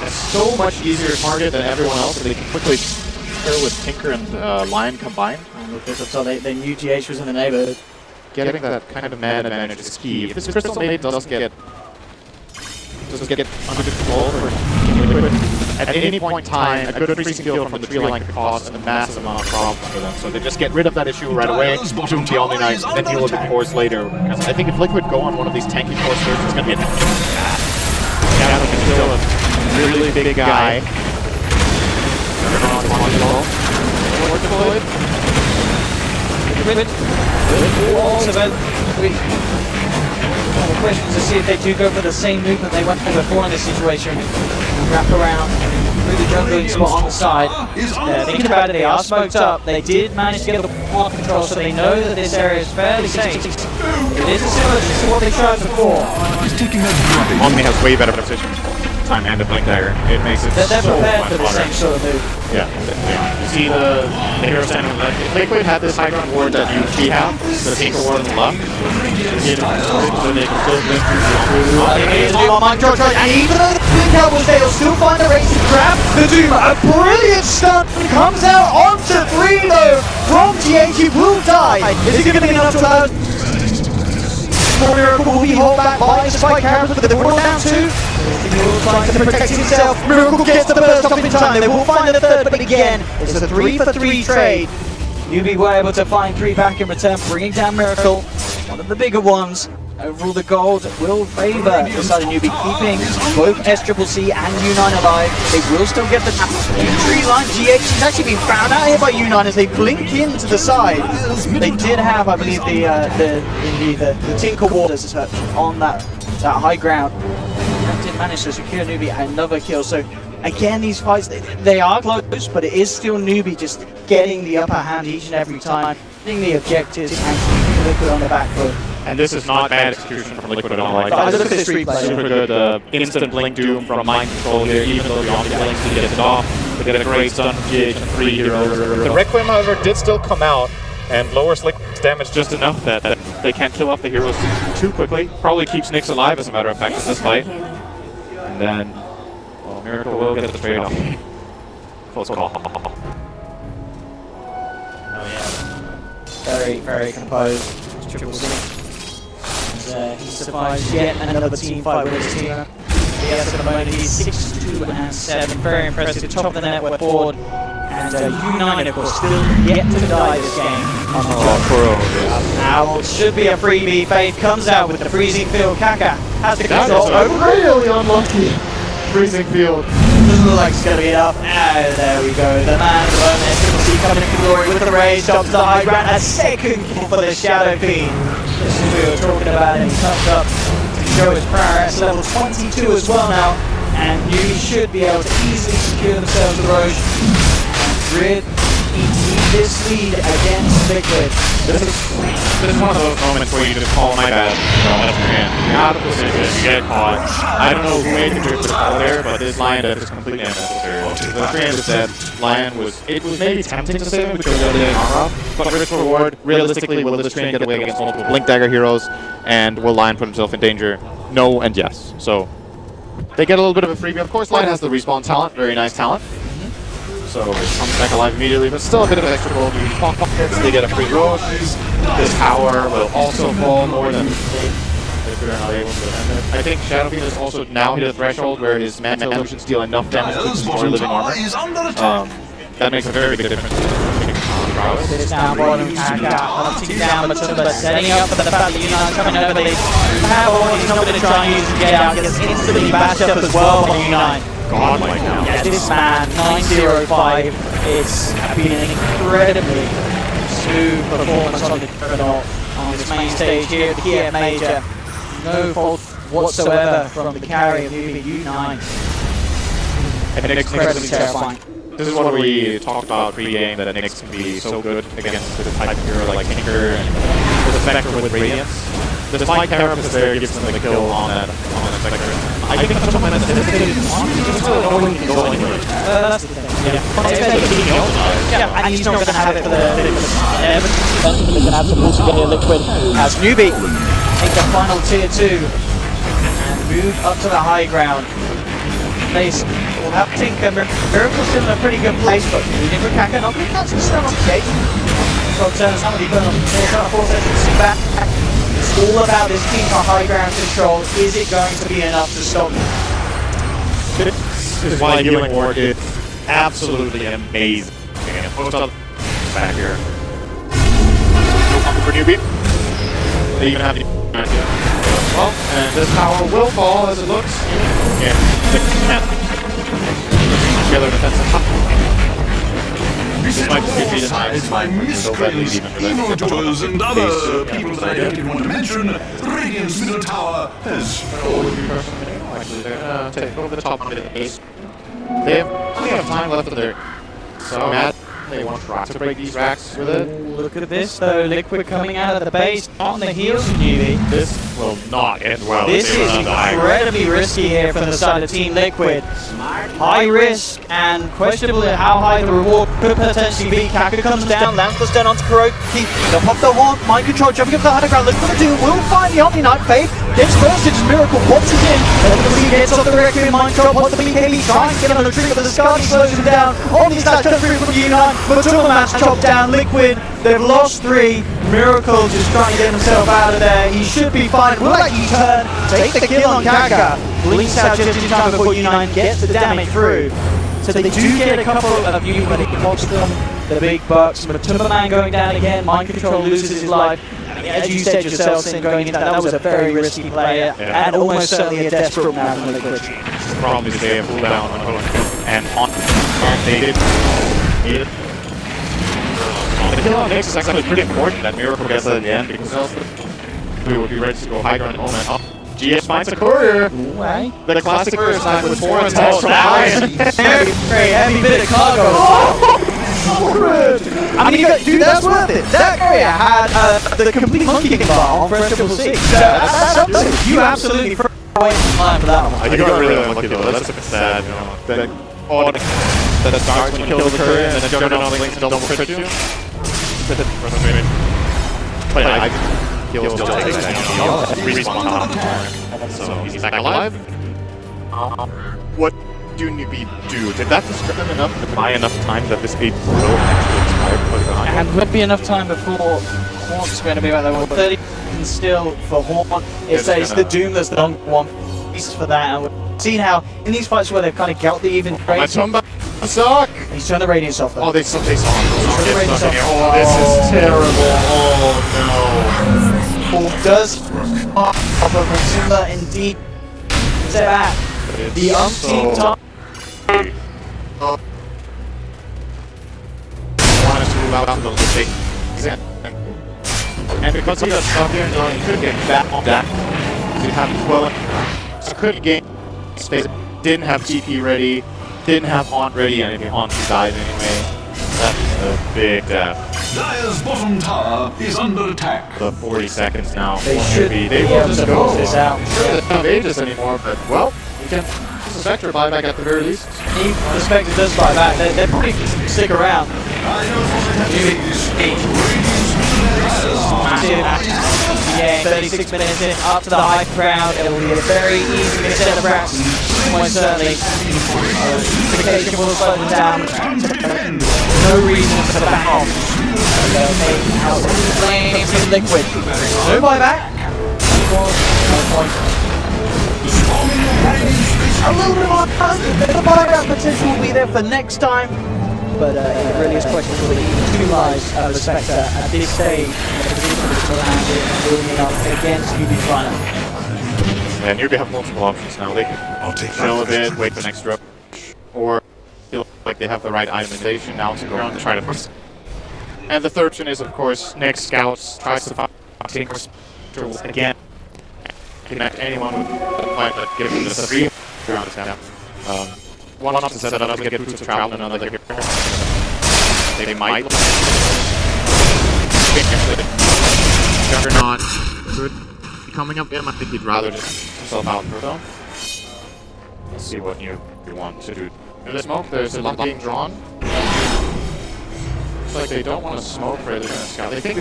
a so much easier target than everyone else, and they can quickly kill with Tinker and Lion combined. And with this, so they knew GH was in the neighborhood. Getting that kind of mad advantage is key. If this Crystal Maiden does get under control for Liquid, at any point in time, a good freezing field from the tree line could cause a massive amount of problems for them. So they just get rid of that issue right away, bottom the Omni Knight, and then deal with the cores later. I think if Liquid go on one of these tanky core surges, it's going to be a Shadow can kill a really big guy. The question is to see if they do go for the same movement they went for before in this situation. Wrap around through the jungling spot on the side. Thinking about it, they are smoked up. They did manage to get the wall control, so they know that this area is fairly safe. It is similar to what they tried before. Omni has way better position. Time and the blink dagger. It makes it They're so prepared much for the harder. same sort of move. Yeah. You see the hero standing on the left. If Liquid had this high ground ward that we have, the Tinker ward on the left, so they can still blink through And even though the blink out was there, they'll still find a race to grab the Doom. A brilliant stun comes out onto 3 though from GH. He will die. Is it going to be enough to allow? small Miracle will be held back by the spike carriers, but they're all down two. He's trying to protect himself. Miracle gets the burst off in time. They will find the third, but again, it's a 3-for-3 trade. newbee were able to find 3 back in return, bringing down Miracle, one of the bigger ones. Overall, the gold will favour the side of newbee, keeping both SCCC and U9 alive. They will still get the tree line. GH has actually been found out here by U9 as they blink into the side. They did have, I believe, the Tinker Waters on that high ground. And did manage to secure newbee another kill. So again, these fights, they are close, but it is still newbee just getting the upper hand each and every time, getting the objectives and keeping Liquid on the back foot. And this is not bad execution from Liquid at all. Like, Look at this replay. Super good instant blink doom from mind control here, even though the Omni blinks to get it off. They get a great stun from GH and 3 heroes. The Requiem, however, did still come out and lowers Liquid's damage just enough that they can't kill off the heroes too quickly. Probably keeps Nyx alive, as a matter of fact, in this fight. And then, well, Miracle will get the trade-off. Close call. Very, very composed. Triple C. He survives yet another team fight with his team. Yes, at the moment he's 6-2 and 7. Very impressive. Top of the network board. And U9, of course, still yet to die this game. Now it should be a freebie. Faith comes out with the freezing field. Kaka has the control. Really unlucky. Freezing field. Doesn't look like it's going to be enough. Ah, there we go. The man, the moment, SCCC coming in for glory with the raise. Stops the high ground. A second kill for the Shadow Fiend. This is what we were talking about, and he comes up to show his prowess. Level 22 as well now, and newbee should be able to easily secure themselves the Roche and rid this lead against Liquid. This is one of those moments where you just call my bad. You're out of position, you get caught. I don't know who made the trip to the call there, but this Lion death is completely unnecessary. The trainer said Lion was maybe tempting to save him because of the armor, but risk reward, realistically, will this train get away against multiple Blink Dagger heroes, and will Lion put himself in danger? No and yes. So they get a little bit of a freebie. Of course, Lion has the respawn talent, very nice talent. So it comes back alive immediately, but still a bit of extra gold. They get a free Roche. This tower will also fall more than if they're not able to defend it. I think Shadow Fiend has also now hit a threshold where his Mantle Illusions deal enough damage to destroy living armor. That makes a very big difference. This down bottom, Kaka hunting down but setting up for the fact that U9 coming over. They have all he's not going to try and use to get out. He gets instantly bashed up as well by U9. Godlike now. Yeah, this man, 905, it's been an incredibly smooth performance on the Juggernaut on this main stage here at the Kiev Major. No fault whatsoever from the carry of U9. And Incredibly terrifying. This is what we talked about pre-game, that Nyx can be so good against this type of hero like Tinker and the Spectre with Radiance. The Spike Carapace there gives them the kill on that Spectre. I think that's something that's difficult. It's really no way he can go anywhere. That's the thing. Yeah, and he's not going to have it for the He's going to have to pull together Liquid as newbee take the final tier 2 and move up to the high ground. They will have Tinker. Miracle's still in a pretty good place, but moving with Kaka, not going to catch the stun on the gate. So somebody put on the 4 seconds back. It's all about this team for high ground control. Is it going to be enough to stop them? This is why Healing Ward is absolutely amazing. Post up back here. No combo for newbee. They even have the well, and this tower will fall as it looks. Yeah. Together defensive. This might be sides by miscreants, evildoers, and other people that I don't even want to mention. Radiant's middle tower has fallen. Actually, they're gonna take over the top of the base. They have time left of their so mad. They want to try to break these racks with it. Look at this though, Liquid coming out of the base on the heels of newbee. This will not end well. This is incredibly risky here from the side of Team Liquid. High risk and questionable how high the reward could potentially be. Kaka comes down, lands the stun onto Kuroki. They'll pop the horn, mind control, jumping up the high ground. Look for the duel, will find the Omni Knight. Faith gets first, it's Miracle, pops it in. Then the lead hits off the Requiem, mind control, pops the BKB, trying to get on the tree, but the Scarlet slows him down. Omni Slash comes through from U9, but Match chopped down. Liquid, they've lost 3. Miracle just trying to get himself out of there. He should be fine. Will actually turn, take the kill on Kaka. Blinks out just in time before U9 gets the damage through. So they do get a couple of new when it costs them the big bucks. But Timberman going down again. Mind Control loses his life. As you said yourself, Sin, going into that was a very risky player and almost certainly a desperate man from Liquid. The problem is they have cooldown on Hook and on they did. The kill on Nyx is actually pretty important that Miracle gets at the end because else we would be ready to go high ground moment up. GS finds a courier. The classic courier snipe with 4 attacks from high. Very heavy bit of cargo. I mean, dude, that's worth it. That area had the complete monkey king bar on Fresh Triple Six. That's something. You absolutely threw away time for that one. You got really unlucky though. That's a bit sad, you know. That odd that starts when you kill the courier and then jump on the links and double crit you. But I he'll still take that. Respawn top. So he's back alive. What do newbee do? Did that distract them enough to buy enough time that this 8 will actually expire for the behind? And would be enough time before Horn's going to be about level 30 and still for Horn. It says the Doom that's the long one pieces for that. And we've seen how in these fights where they've kind of got the even My suck! He's turned the radiance off though. Oh, they saw him. Oh, this is terrible. Oh no. Horn does off of Maxima indeed. Step back. The umpteenth time. Want us to move out to the big and because of that stuff here, he could get back on that. He have 12. So couldn't gain space. Didn't have TP ready. Didn't have Haunt ready, and if Haunt died anyway. That's a big death. Dire's bottom tower is under attack. The 40 seconds now. They should be be able able to to go. close this out. Sure, they don't have Aegis anymore, but well, we can suspect her buyback at the very least. The Spectre does buy back. They're probably stick around. Yeah, 36 minutes in, up to the high ground. It will be a very easy set of rounds. Almost certainly. Unification will slow them down. No reason to back off. They'll take out the flames in Liquid. No buyback. No point. A little bit more time. The buyback potential will be there for next time. But it really is questionable that he two lives of the Spectre at this stage building up against newbee Final. And newbee have multiple options now. They can chill a bit, wait for the next drop, or feel like they have the right itemization now to go around and try to push. And the third option is, of course, Nyx scouts, tries to find Tinker again. Connect anyone with the point that gives them this 3 round attempt. One option says that others get boots of travel and another get they might Juggernaut could be coming up in. I think he'd rather just himself out for them. Let's see what you want to do. In the smoke, there's a lot being drawn. Looks like they don't want to smoke for the scout. They think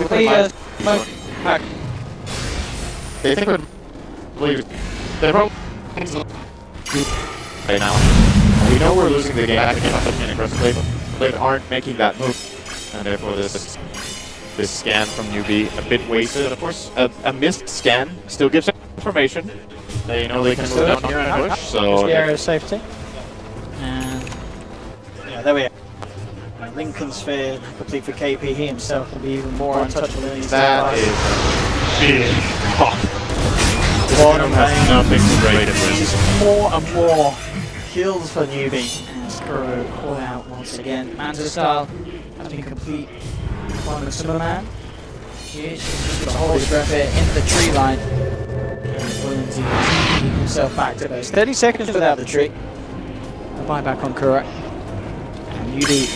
they think they're probably right now. We know we're losing the game back again aggressively, but they aren't making that move. And therefore this scan from newbee a bit wasted. Of course, a missed scan still gives information. They know they can move down here and push, so... The area of safety. And... yeah, there we are. Lincoln Sphere, complete for KP. He himself will be even more untouchable than he's that is a big pop. Bottom has nothing to break it with. More and more kills for newbee. And Skuro call out once again. Manza style has been complete. One with Timberman. He's just got to hold his breath here in the tree line. And willing to keep himself back to base. 30 seconds without the tree. A buyback on Kura. And newbee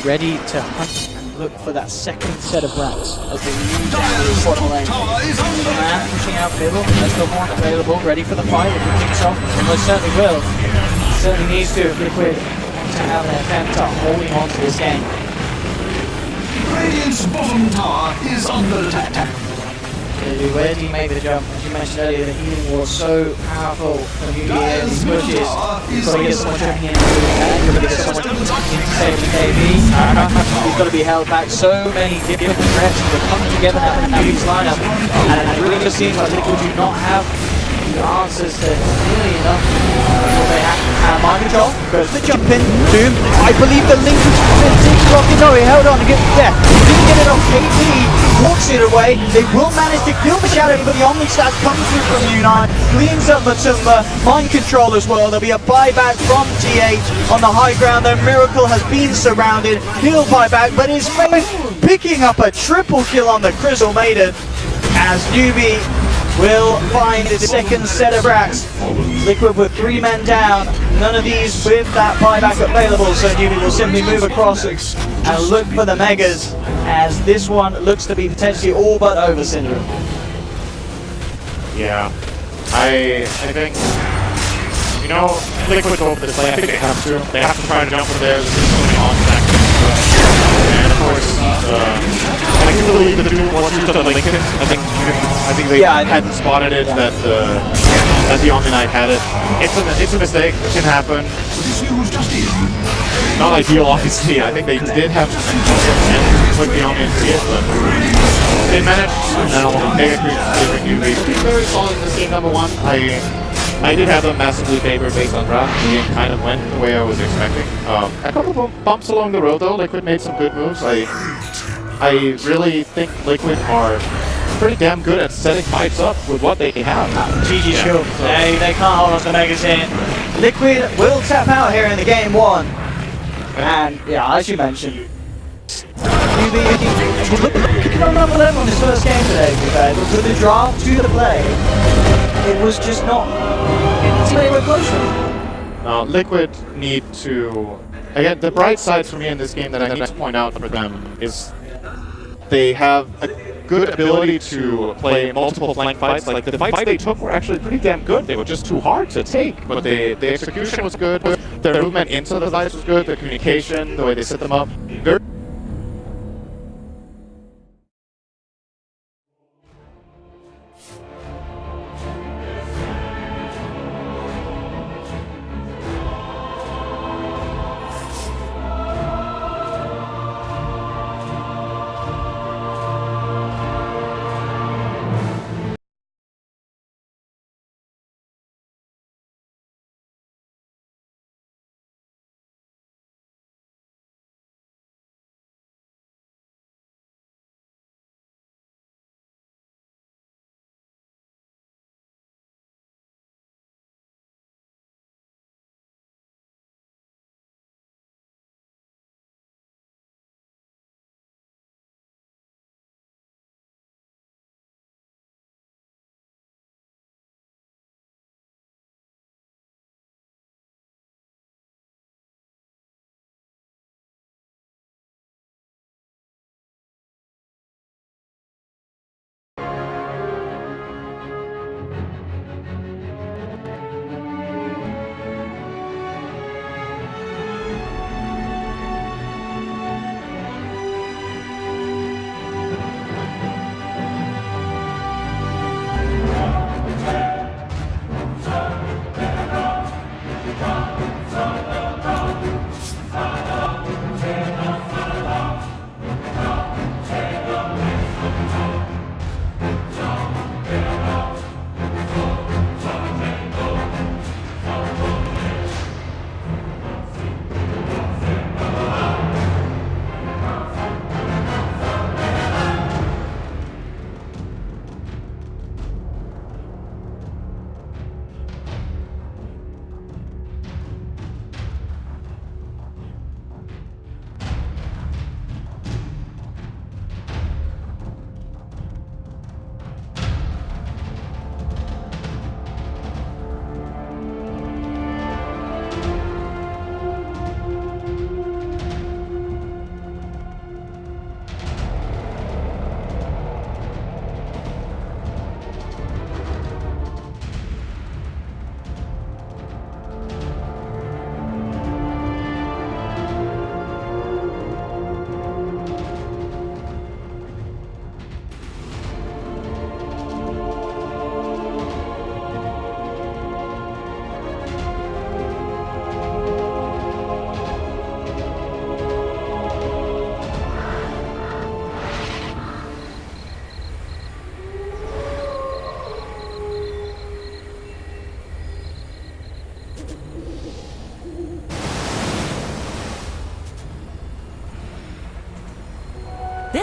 ready to hunt and look for that second set of racks as they move down the bottom lane. Man pushing out middle, there's the horn available, ready for the fight. If it kicks off, almost certainly will. Certainly needs to if Liquid want to have their attempt at holding on to this game. Radiant's bottom tower is under attack. Where did he make the jump? As you mentioned earlier, the healing was so powerful from newbee here. These pushes, so he gets someone jumping in and doing that. He's going to get someone in to save the KB. He's got to be held back. So many different threats that come together now in newbee's lineup. And it really just seems like Liquid do not have the answers to nearly enough. They have mind control, goes the jump in, Doom. I believe the link is rocking. No, he held on to get there. Didn't get it off KP, walks it away. They will manage to kill the Shadow, but the Omni stats comes through from Unite, cleans up Matumba, mind control as well. There'll be a buyback from T8 on the high ground. Their Miracle has been surrounded. He'll buy back, but his mate picking up a triple kill on the Crystal Maiden as newbee will find its second set of racks. Liquid with 3 men down, none of these with that buyback available, so newbee will simply move across and look for the Megas, as this one looks to be potentially all but over, Syndrome. Yeah, I think, you know, Liquid over this play, I think they have to. They have to try to jump in there. There's so many on-stack. And of course, I can believe the Doom was used on Lincoln. I think they hadn't spotted it that the Omni Knight had it. It's a mistake. It can happen. Not ideal, obviously. I think they did have to put the Omni and see it, but they managed. Now, Mega Creeps delivering newbee. Very solid in this game, number 1. I did have them massively favored based on draft. The game kind of went the way I was expecting. A couple of bumps along the road though. Liquid made some good moves. I really think Liquid are pretty damn good at setting fights up with what they have. GG sure. They can't hold on to the Megas here. Liquid will tap out here in the game 1. And yeah, as you mentioned, newbee looking on number 11 on his first game today, but with the draft to the play, it was just not anywhere close. Liquid need to, again, the bright sides for me in this game that I need to point out for them is they have a good ability to play multiple flank fights. Like the fights they took were actually pretty damn good. They were just too hard to take, but the execution was good. Their movement into the fights was good. Their communication, the way they set them up, very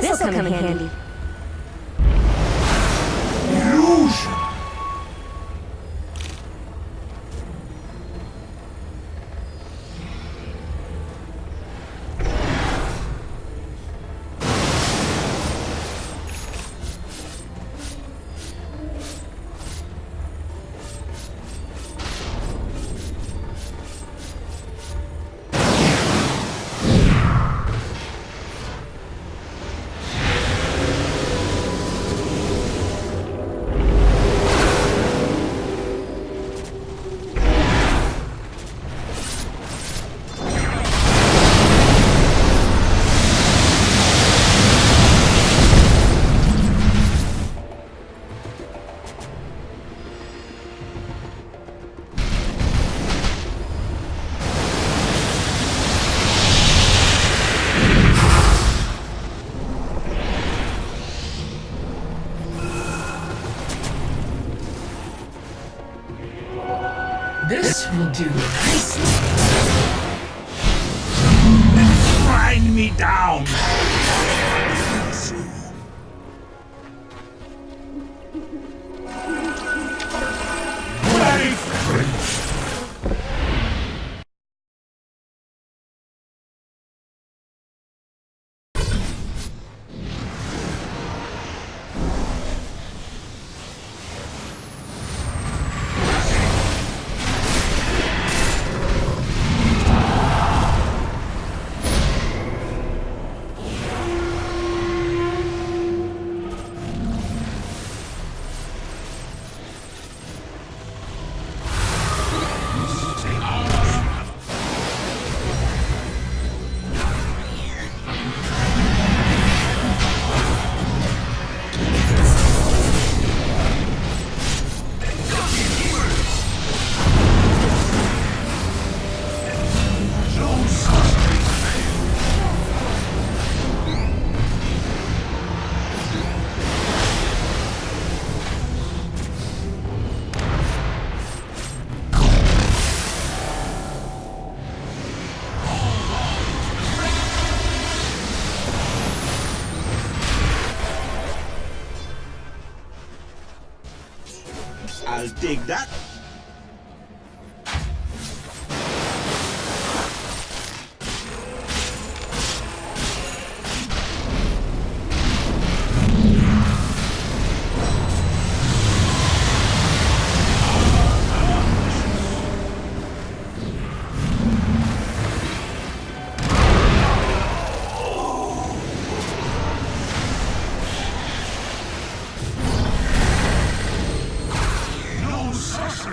This'll come in handy. Illusion. This will do nicely. Grind me down. Bloody French. I'll take that. No such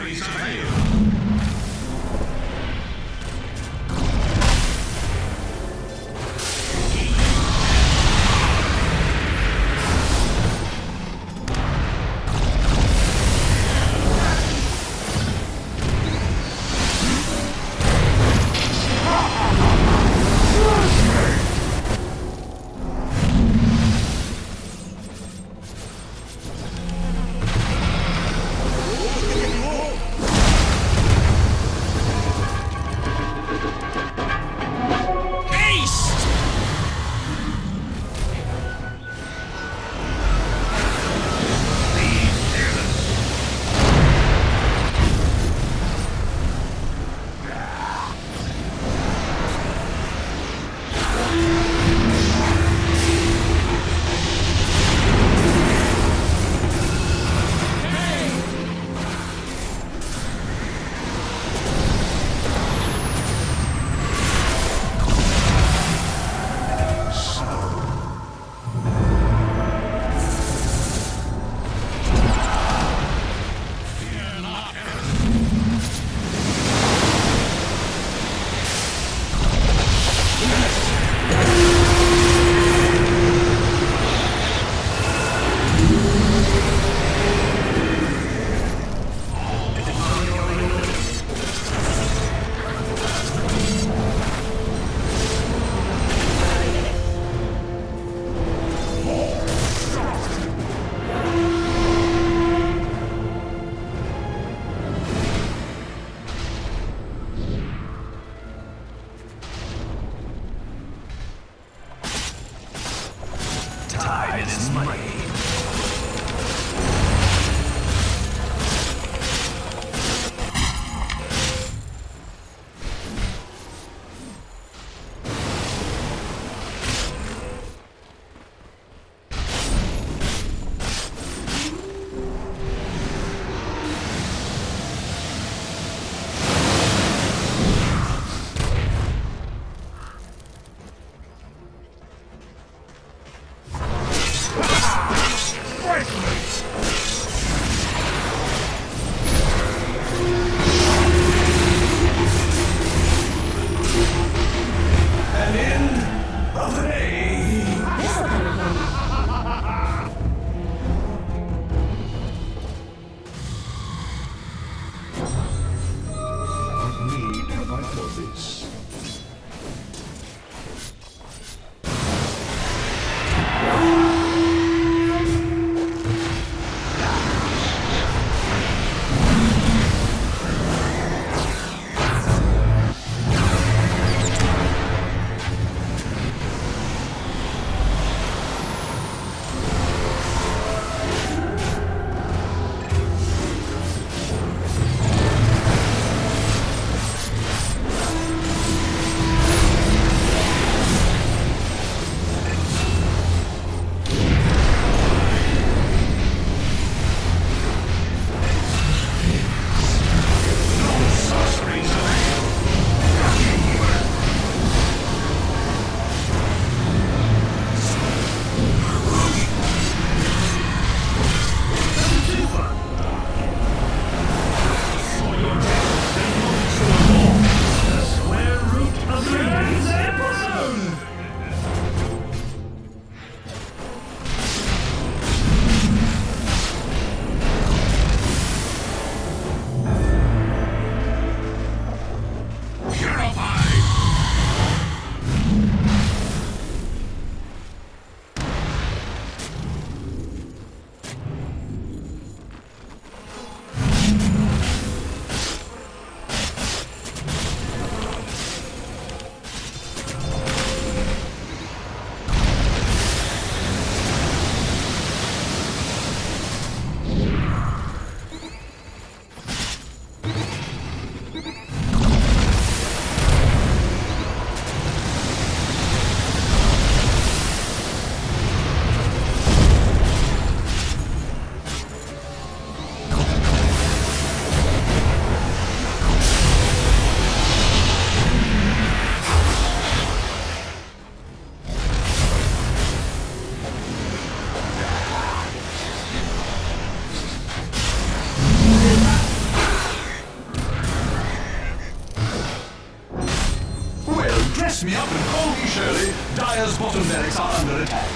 Dress me up and call me Shirley. Dyer's bottom barracks are under attack.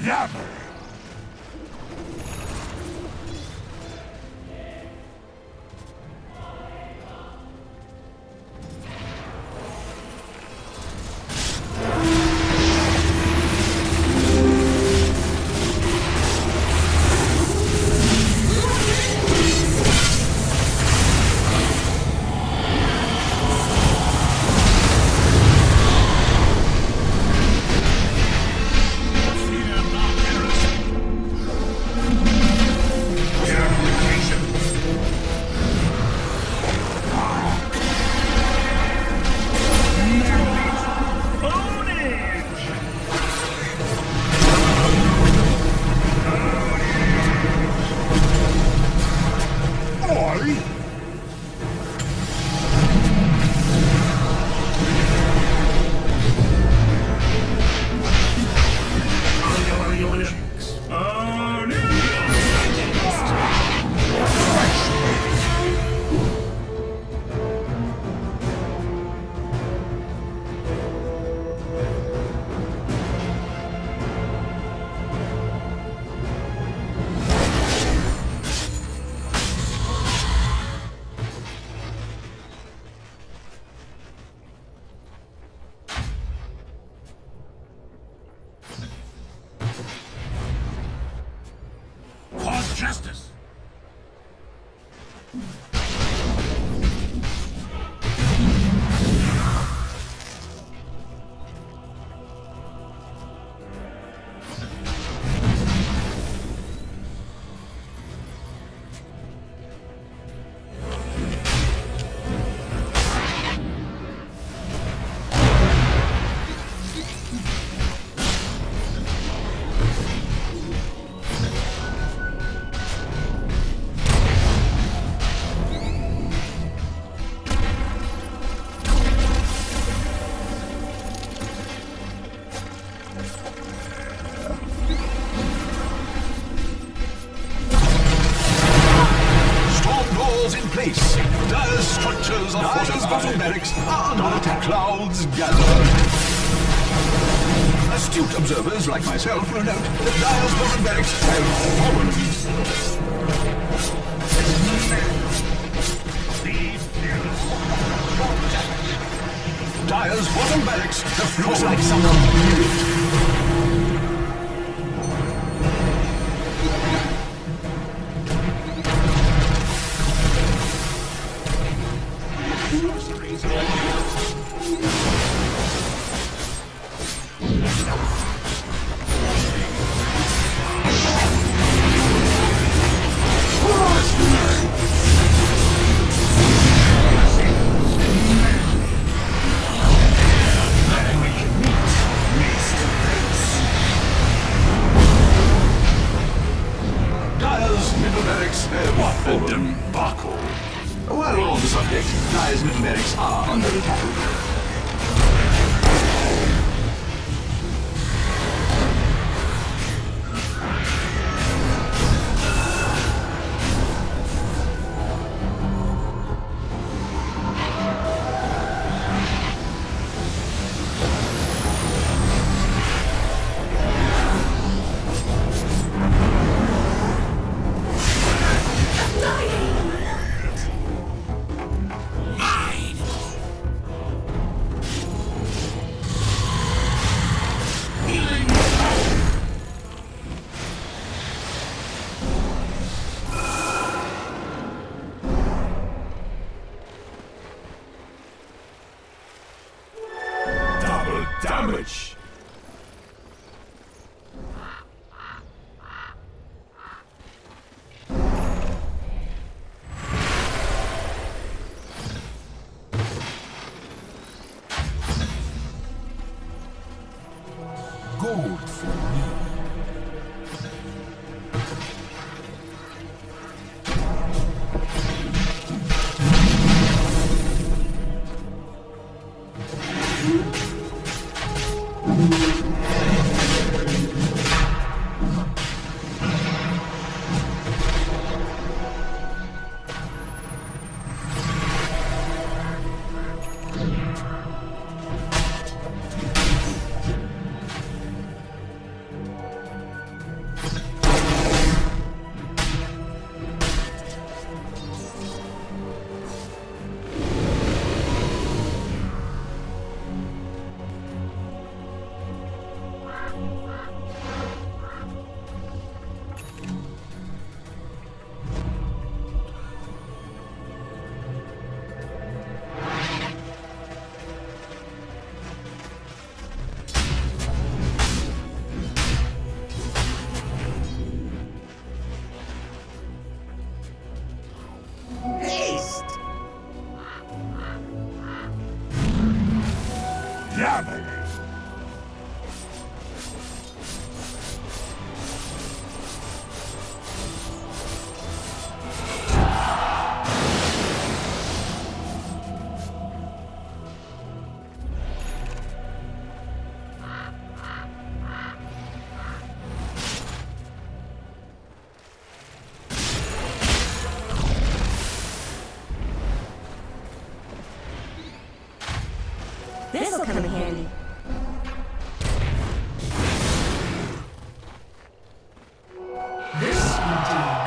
Yabber! Justice! Place. Dyer's structures are Dyer's bottom barracks are under attack. Clouds gather. Astute observers like myself will note that Dyer's bottom barracks have fallen. Dyer's bottom barracks have fallen. Like someone knew it. What a debacle! While we're on the subject, Dyer's middle barracks are under attack. Damage! Gold for me. This'll come in handy. This will do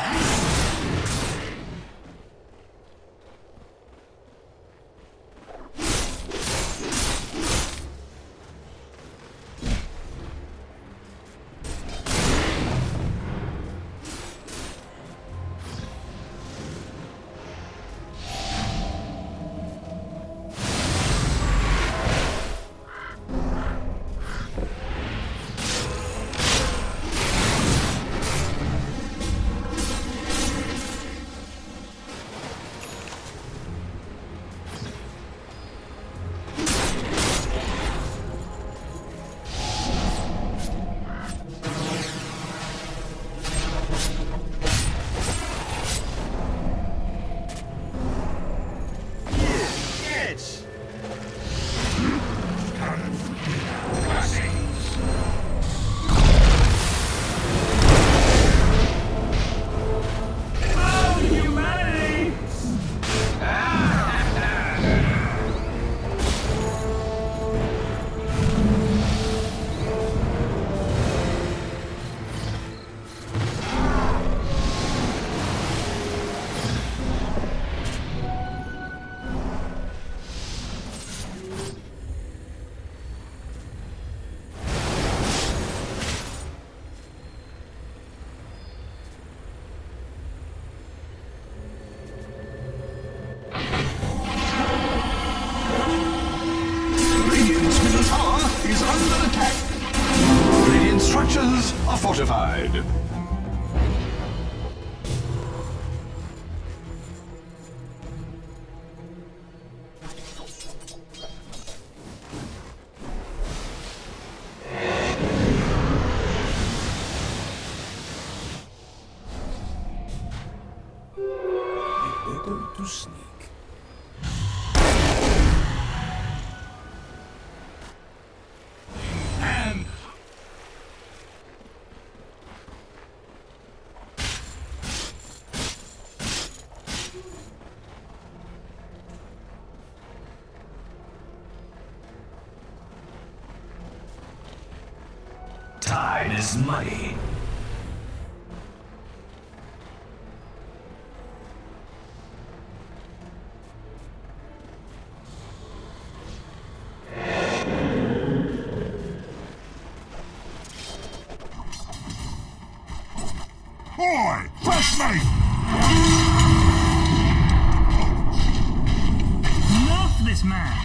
nicely. Structures are fortified. Better to sneak. And Time is money. boy, fresh mate. Enough this man!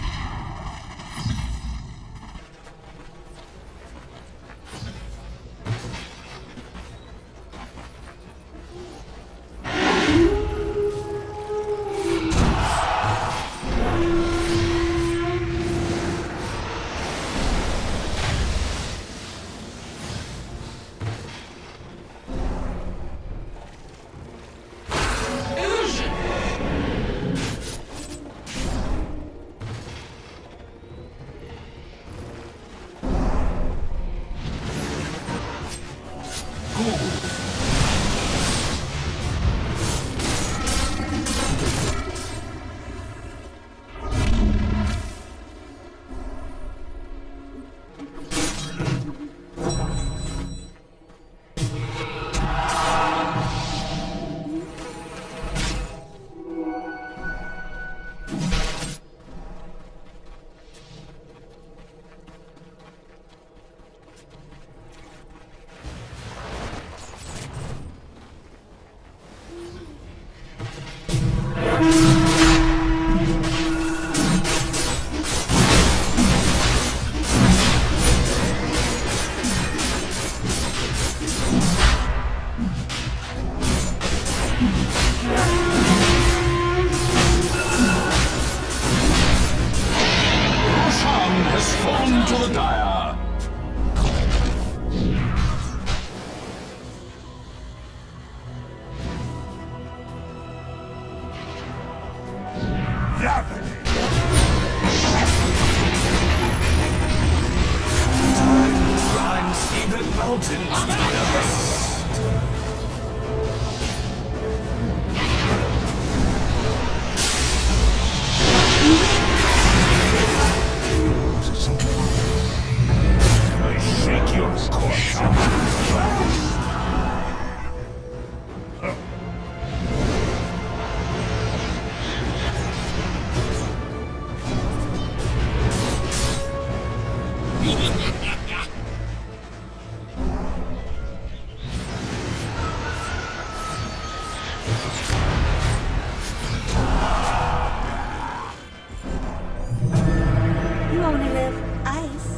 Grinds even mountains to dust. I shake your corpse. You only live ice.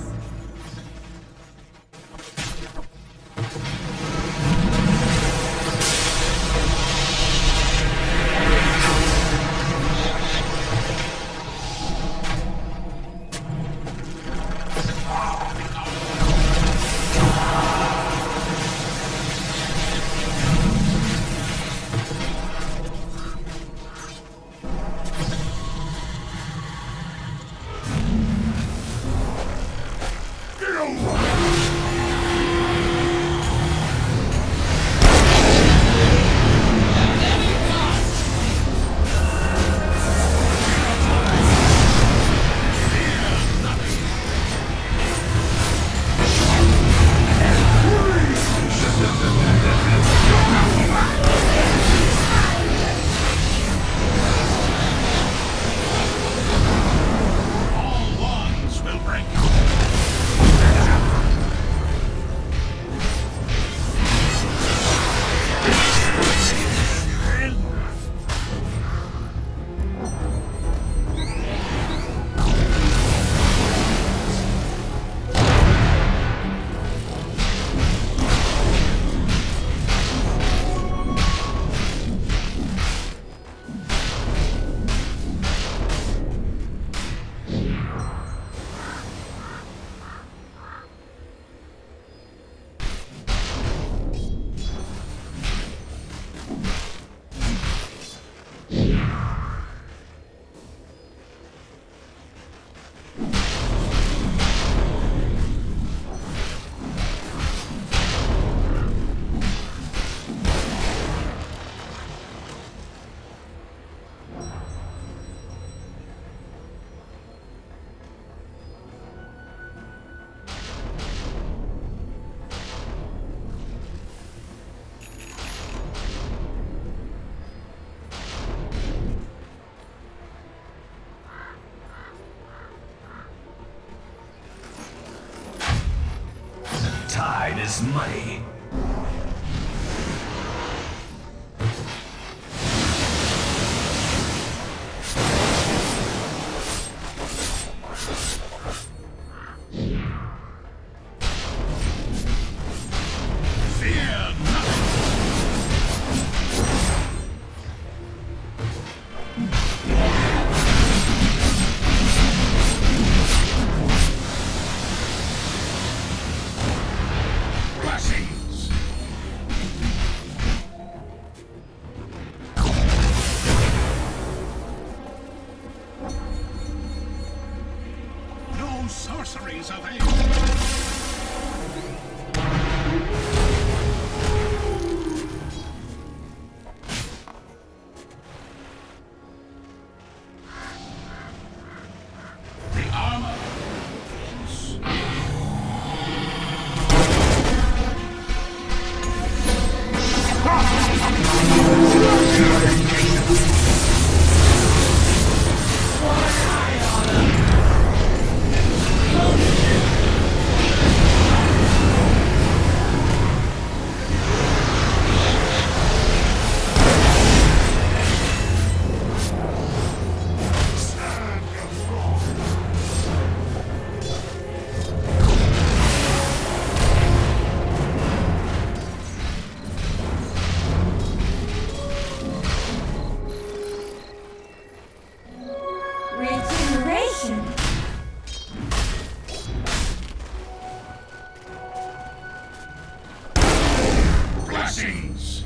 Tide is money. No sorceries avail. The armor. Regeneration. Blessings.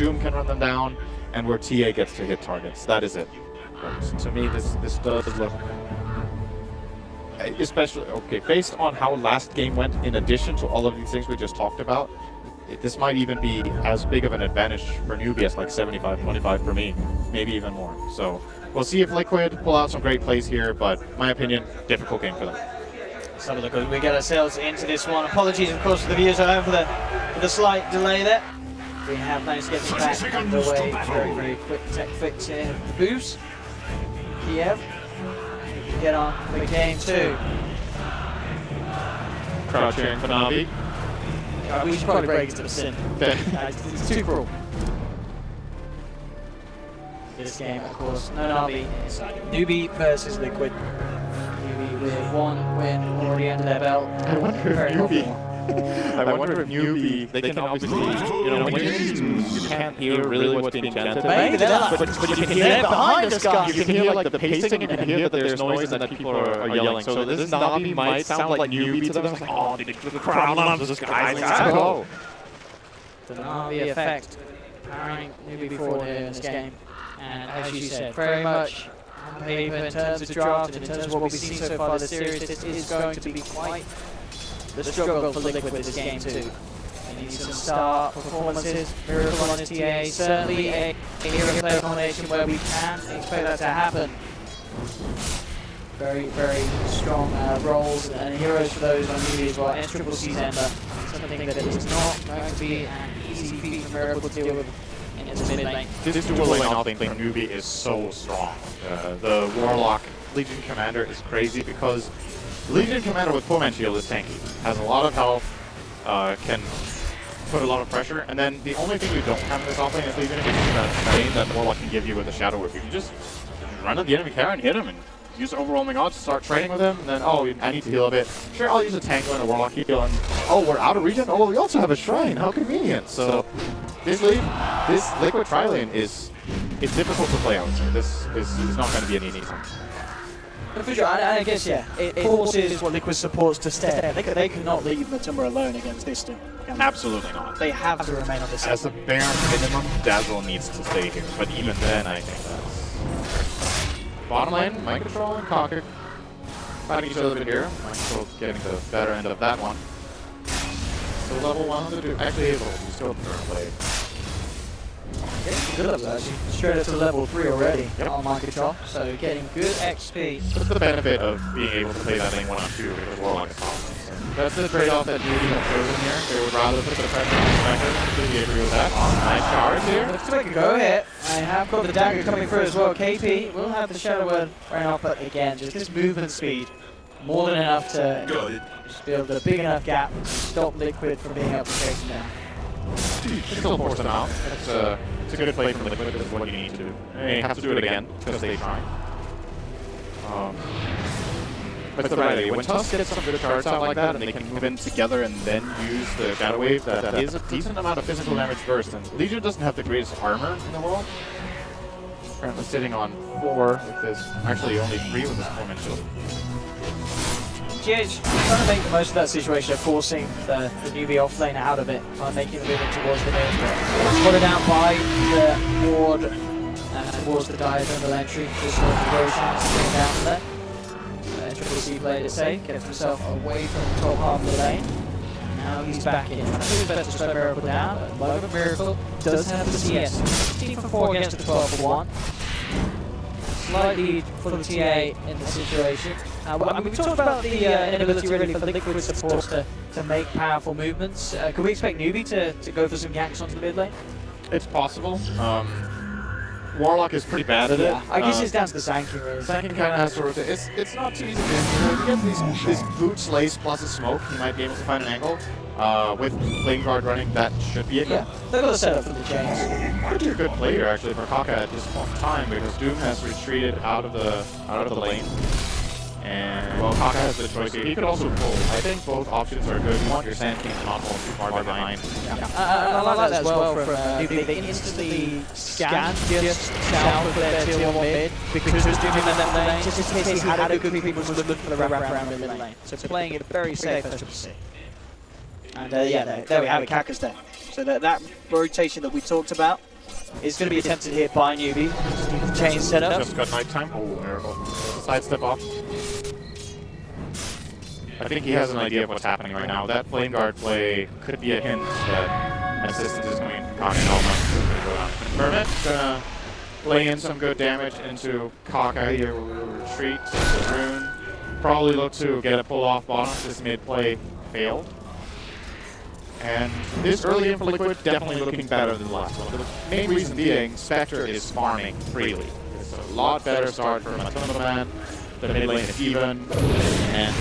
Doom can run them down, and where TA gets to hit targets. That is it. But to me, this does look... Especially, okay, based on how last game went, in addition to all of these things we just talked about, this might even be as big of an advantage for newbee as like 75-25 for me, maybe even more. So we'll see if Liquid pull out some great plays here, but my opinion, difficult game for them. Let's have a look as we get ourselves into this one. Apologies, of course, to the viewers at home for the slight delay there. We have managed to get them back underway. Very, very quick tech fix here. The boost. Kiev. Get on with game 2. Crouching for Navi. We should probably break it to the sin. It's too cruel. This game, of course, no Navi. It's newbee versus Liquid. Newbee with 1 win already under their belt. I wonder if newbee, they can obviously, you know, when you're you can't hear really what's being chanted. Maybe they're like, but you can hear behind us, guys. You can hear like the pacing, and you can hear that there's noise and that people are yelling. So this Navi might sound like newbee to them. Like, oh, the crowd loves this guy. Let's go. The Navi effect powering newbee forward here in this game. And as you said, very much on paper in terms of draft and in terms of what we've seen so far this series, this is going to be quite the struggle for Liquid this game too. They need some star performances, miracle on his TA, certainly a hero player combination where we can expect that to happen. Very, very strong roles and heroes for those on newbee as well, and Triple C's Ember. Something that is not going to be an easy feat for Miracle to deal with in his mid lane. This dual lane offlane for newbee is so strong. The Warlock Legion Commander is crazy because Legion Commander with 4-man shield is tanky, has a lot of health, can put a lot of pressure, and then the only thing we don't have in this offlane is Legion is that lane that Warlock can give you with a Shadow Whip. You can just run at the enemy carry and hit him, and use overwhelming odds to start trading with him, and then, oh, I need to heal a bit. Sure, I'll use a Tango and a Warlock heal, and oh, we're out of region? Oh, we also have a Shrine, how convenient. So, this Liquid tri-lane is difficult to play, I would say. This is not going to be an easy time. For sure, I guess, yeah, it forces what Liquid supports to stay. They cannot leave Matumba alone against this team. Absolutely not. They have to remain on this side. As a bare minimum, Dazzle needs to stay here, but even then, I think that's... Bottom lane, Mind Control and Conquer fighting each other a bit here. Mind Control getting the better end of that one. So level 1 to do, actually able to still play. Getting good levels actually, straight up to level 3 already on Mind Control, so getting good XP. What's the benefit of being able to play that lane 1 on 2 because Warlock is top? That's the trade-off that newbee have chosen here. They would rather put the pressure on the Spectre. Completely agree with that. Nice charge here. Let's make a go here. I have got the dagger coming through as well. KP will have the Shadow Word right off, but again, just this movement speed, more than enough to just build a big enough gap to stop Liquid from being able to chase him down. Still force them out. It's a good play from Liquid. This is what you need to do. You have to do it again because they try. But it's the right idea. When Tusk gets some good charts out like that, and they can move in together and then use the Shadow Wave, that is a decent amount of physical damage first. And Legion doesn't have the greatest armor in the world. Currently sitting on 4 with this, actually only 3 with this 4-man shield. GH trying to make the most of that situation, forcing the newbee offlane out of it by making the movement towards the mid. Spotted out by the ward towards the diagonal entry, just sort of Roshan down there. Triple C played it safe, gets himself away from the top half of the lane. Now he's back in. I think it's better to slow Miracle down, but Logan Miracle does have the CS. 15 for 4 against the 12 for 1. Slight lead for the TA in the situation. I mean, we talked about the inability really for Liquid supports to make powerful movements. Could we expect newbee to go for some ganks onto the mid lane? It's possible. Warlock is pretty bad at it. I guess it's down to the Zanking really. Zanking kind of has to rotate. It's not too easy to do. If he gets these boots, lace, plus a smoke, he might be able to find an angle. With Flame Guard running, that should be it. Yeah, they've got a setup for the James. Pretty good player actually for Kaka at this point in time because Doom has retreated out of the lane. And well, Kaka has the choice here. He could also pull. I think both options are good. You want your Sand King to not fall too far behind. Yeah. I like that as well from they instantly scan just south of their tier 1 mid because Doom in that lane, just in case he had a good people would look for the wrap around mid lane. So playing it very safe as you see. And yeah, there we have it, Kaka's there. So that rotation that we talked about is going to be attempted here by newbee. Chain setup. Just got nighttime. Oh, miracle. Sidestep off. I think he has an idea of what's happening right now. That flame guard play could be a hint that assistance is going to come in. Confirm it. Gonna lay in some good damage into Kaka here. We'll retreat to the rune. Probably look to get a pull off bottom. This mid play failed. And this early game for Liquid definitely looking better than the last one. The main reason being Spectre is farming freely. It's a lot better start for Matunda Man. The mid lane is even, and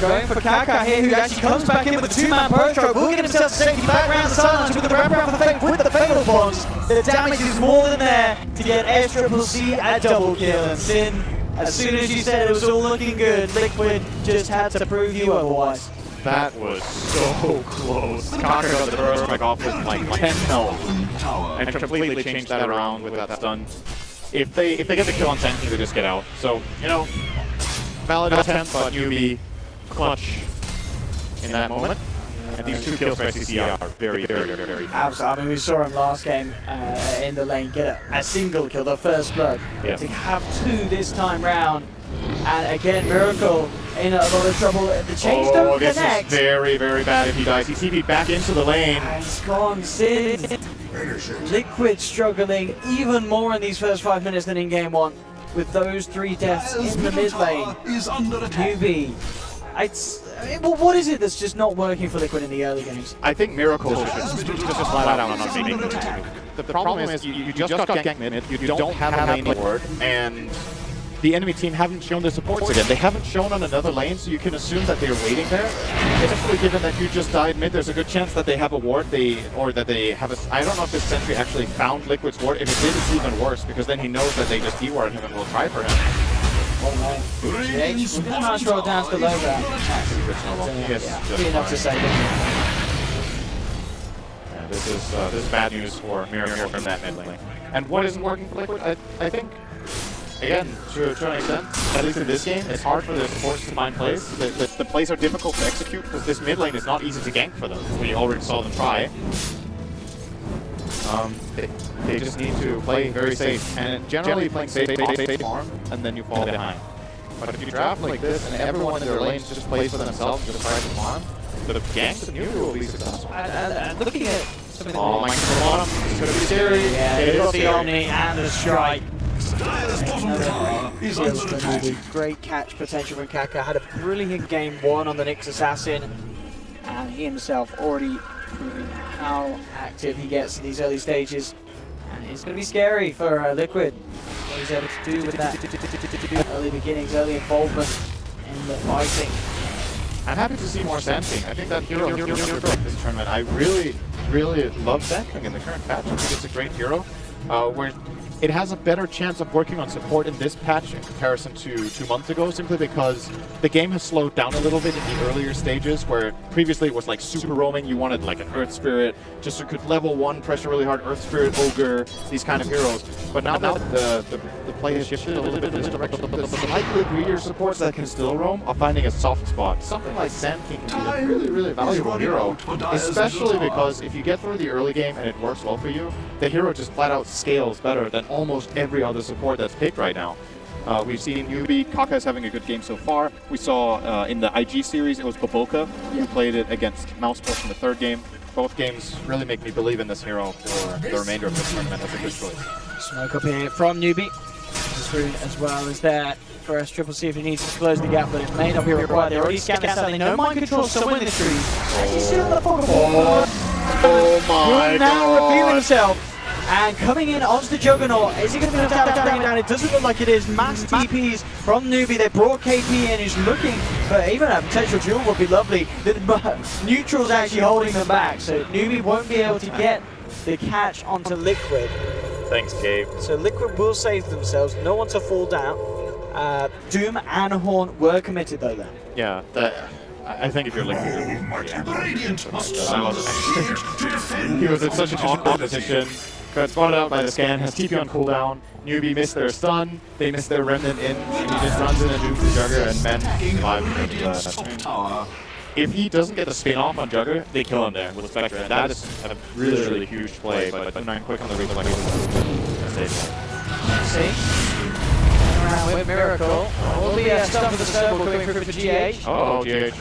going for Kaka here, who actually comes back in with a two-man purge stroke, will get himself to safety back round the silence with the wrap around the fake with the fatal bombs. The damage is more than there to get SCC a double kill. And Sin, as soon as you said it was all looking good, Liquid just had to prove you otherwise. That was so close. Kaka got the burst back off with like 10 health and completely changed that around with that stun. If they get the kill on Sentinel, they just get out. So, you know, valid attempt, but newbee clutch in that moment. And these two kills for SCC are very, very, very Absolutely. I mean, we saw him last game in the lane get a single kill, the first blood. Yeah. To have two this time round, and again, Miracle in a lot of trouble. The chains don't this connect. Is very, very bad if he dies. He's TP'd back into the lane. And it's gone. Sin. Liquid struggling even more in these first 5 minutes than in game one, with those 3 deaths in the mid lane. newbee. Well, what is it that's just not working for Liquid in the early games? I think Miracle is just flat out not making it. The problem is you just got ganked mid, you don't have a lane ward, and the enemy team haven't shown their supports again. They haven't shown on another lane, so you can assume that they're waiting there. Especially given that you just died mid, there's a good chance that they have a ward, or that they have a... I don't know if this sentry actually found Liquid's ward. If it did, it's even worse, because then he knows that they just de-ward him and will try for him. Oh no. We're going to try and scroll down to the low ground. Yes, Be enough to save it. Yeah, this is bad news for Miracle from that mid lane. And what isn't working for Liquid? I think... Again, to an extent, at least in this game, it's hard for the supports to find plays. The plays are difficult to execute because this mid lane is not easy to gank for them. We already saw them try. They just need to play very safe, and generally playing safe farm, and then you fall behind. But if you draft like this, and everyone in their lanes just plays for themselves and just tries to farm, the ganks of Newbee will be successful. And looking at some of the... Oh, Mike from the bottom, it's going to be scary. Yeah, it is the scary. Omni and the Strike. Is under Great catch potential from Kaka. Had a brilliant game one on the Nyx Assassin, and he himself already proving how active he gets in these early stages. And it's going to be scary for Liquid. What he's able to do with that early beginnings, early involvement in the fighting. I'm happy to see more Sandking. I think that hero this tournament. I really love Sandking in the current patch. I think it's a great hero. Where it has a better chance of working on support in this patch in comparison to 2 months ago, simply because the game has slowed down a little bit in the earlier stages, where previously it was like super roaming. You wanted like an Earth Spirit, just so you could level 1, pressure really hard, Earth Spirit, Ogre, these kind of heroes. But now that the play has shifted a little bit in this direction, the slightly greedier supports that can still roam are finding a soft spot. Something like Sandking can be a really valuable hero, especially because if you get through the early game and it works well for you, the hero just flat out scales better than almost every other support that's picked right now. We've seen newbee, Kaka is having a good game so far. We saw in the IG series, it was Boboka who played it against Mousepuss in the 3rd game. Both games really make me believe in this hero for the remainder of this tournament as a good choice. Smoke up here from newbee. This rune as well as that for SCC if he needs to close the gap, but it may not be required. They already scanned this out. They know mind control somewhere in the trees. Actually still in the Pokeball. Oh my Will now god! reveal himself. And coming in onto the Juggernaut, is he going to be able to bring it down? It doesn't look like it is. Mass TPs from newbee. They brought KP in, who's looking for even a potential duel would be lovely. The neutral's actually holding them back, so newbee won't be able to get the catch onto Liquid. Thanks, Gabe. So Liquid will save themselves, no one to fall down. Doom and Horn were committed though then. Yeah, I think if you're Liquid, Radiant must he was in such an awkward position. Got spotted out by the scan, has TP on cooldown. Newbee missed their stun, they missed their remnant in, and he just runs in and dupes the Jugger, and men survive because of that. if he doesn't get the spin off on Jugger, they kill him there with Spectre, and that is a really, really huge play, but 9 quick on the reflex. See? Around with Miracle. Will be stuck with the snowball coming through for GH. Oh, GH.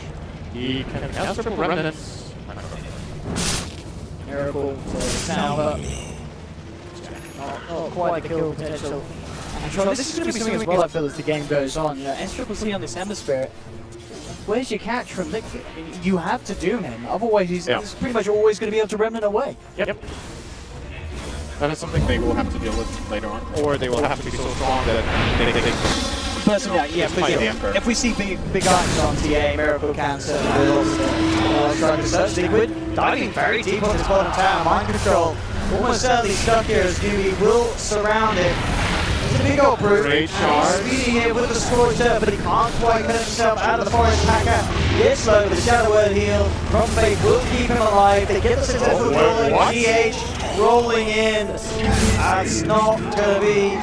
He can cast triple remnants. Miracle to Salva. Not quite the kill potential. And this is going to be something as well, I feel, as the game goes on. You know, S-Triple-C on this Ember Spirit. Where's your catch from Liquid? I mean, you have to doom him, otherwise he's pretty much always going to be able to remnant away. Yep. That is something they will have to deal with later on, or they will have to be so strong that they personally, if we see big items on TA, Miracle Cancer, trying to search Liquid, diving very deep on this bottom tower, mind control, almost certainly stuck here as newbee will surround it. It's a big old brute. Great charge. Speeding here with the Scorched Earth, but he can't quite cut himself out of the forest. Hacker gets slow, the Shadow Word heal from Fate will keep him alive. They get the successful kill, GH rolling in. That's not going to be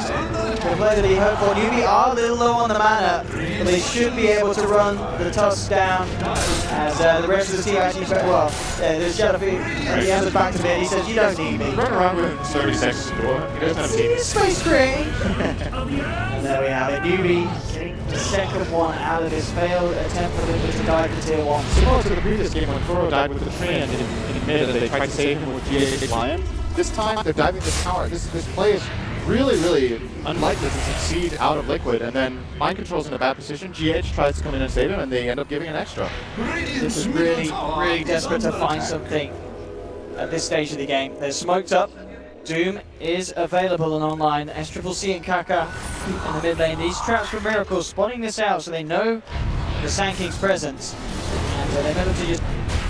completely hopeful. newbee are a little low on the mana, but they should be able to run the Tusk down as the rest of the team actually very well. There's Shadowfield, he answers back to mid, he says, you don't need me. Run around with 30 seconds to do it. He doesn't have a team. Space Strange! There we have it, newbee getting the second one out of this failed attempt for Liquid to dive to tier 1. Similar to the previous game when Kuro died with the train in mid and they tried to save him with GH Lion. This time they're diving this tower. This play is really, really unlikely to succeed out of Liquid, and then Mind Control's in a bad position. GH tries to come in and save him, and they end up giving an extra. This is really, really desperate to find something at this stage of the game. They're smoked up. Doom is available and online. S-Triple-C and Kaka in the mid lane. These traps for Miracles spotting this out so they know the Sand King's presence. And they're able to just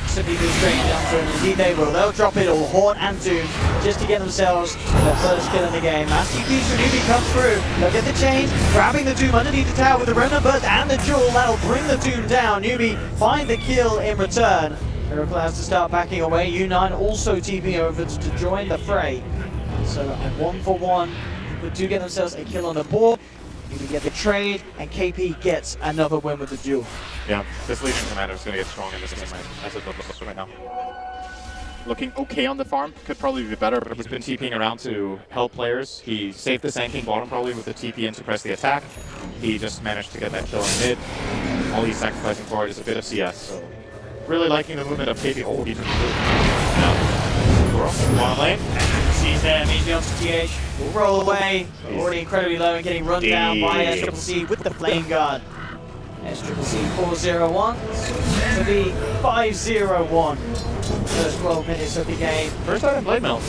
simply do straight down to him. Indeed they will. They'll drop it all, Horde and Doom, just to get themselves their first kill in the game. As TP's for newbee comes through, they'll get the chain, grabbing the Doom underneath the tower with the Remnant Burst and the Jewel. That'll bring the Doom down. newbee find the kill in return. Miracle has to start backing away. U9 also TPing over to join the fray. So a 1-for-1, they do get themselves a kill on the board. You get the trade, and KP gets another win with the duel. Yeah, this Legion Commander is going to get strong in this game as it looks right now. Looking okay on the farm, could probably be better, but he's been TPing around to help players. He saved the Sand King bottom probably with the TP in to press the attack. He just managed to get that kill in mid. All he's sacrificing for it is a bit of CS, so really liking the movement of KP. Oh, he took the now, one lane. Sees there, maybe on GH. Will roll away. Already incredibly low and getting run down by S-Triple-C with the Flame Guard. S-Triple-C 4-0-1. To be 5-0-1. First 12 minutes of the game. First time in Blade Mill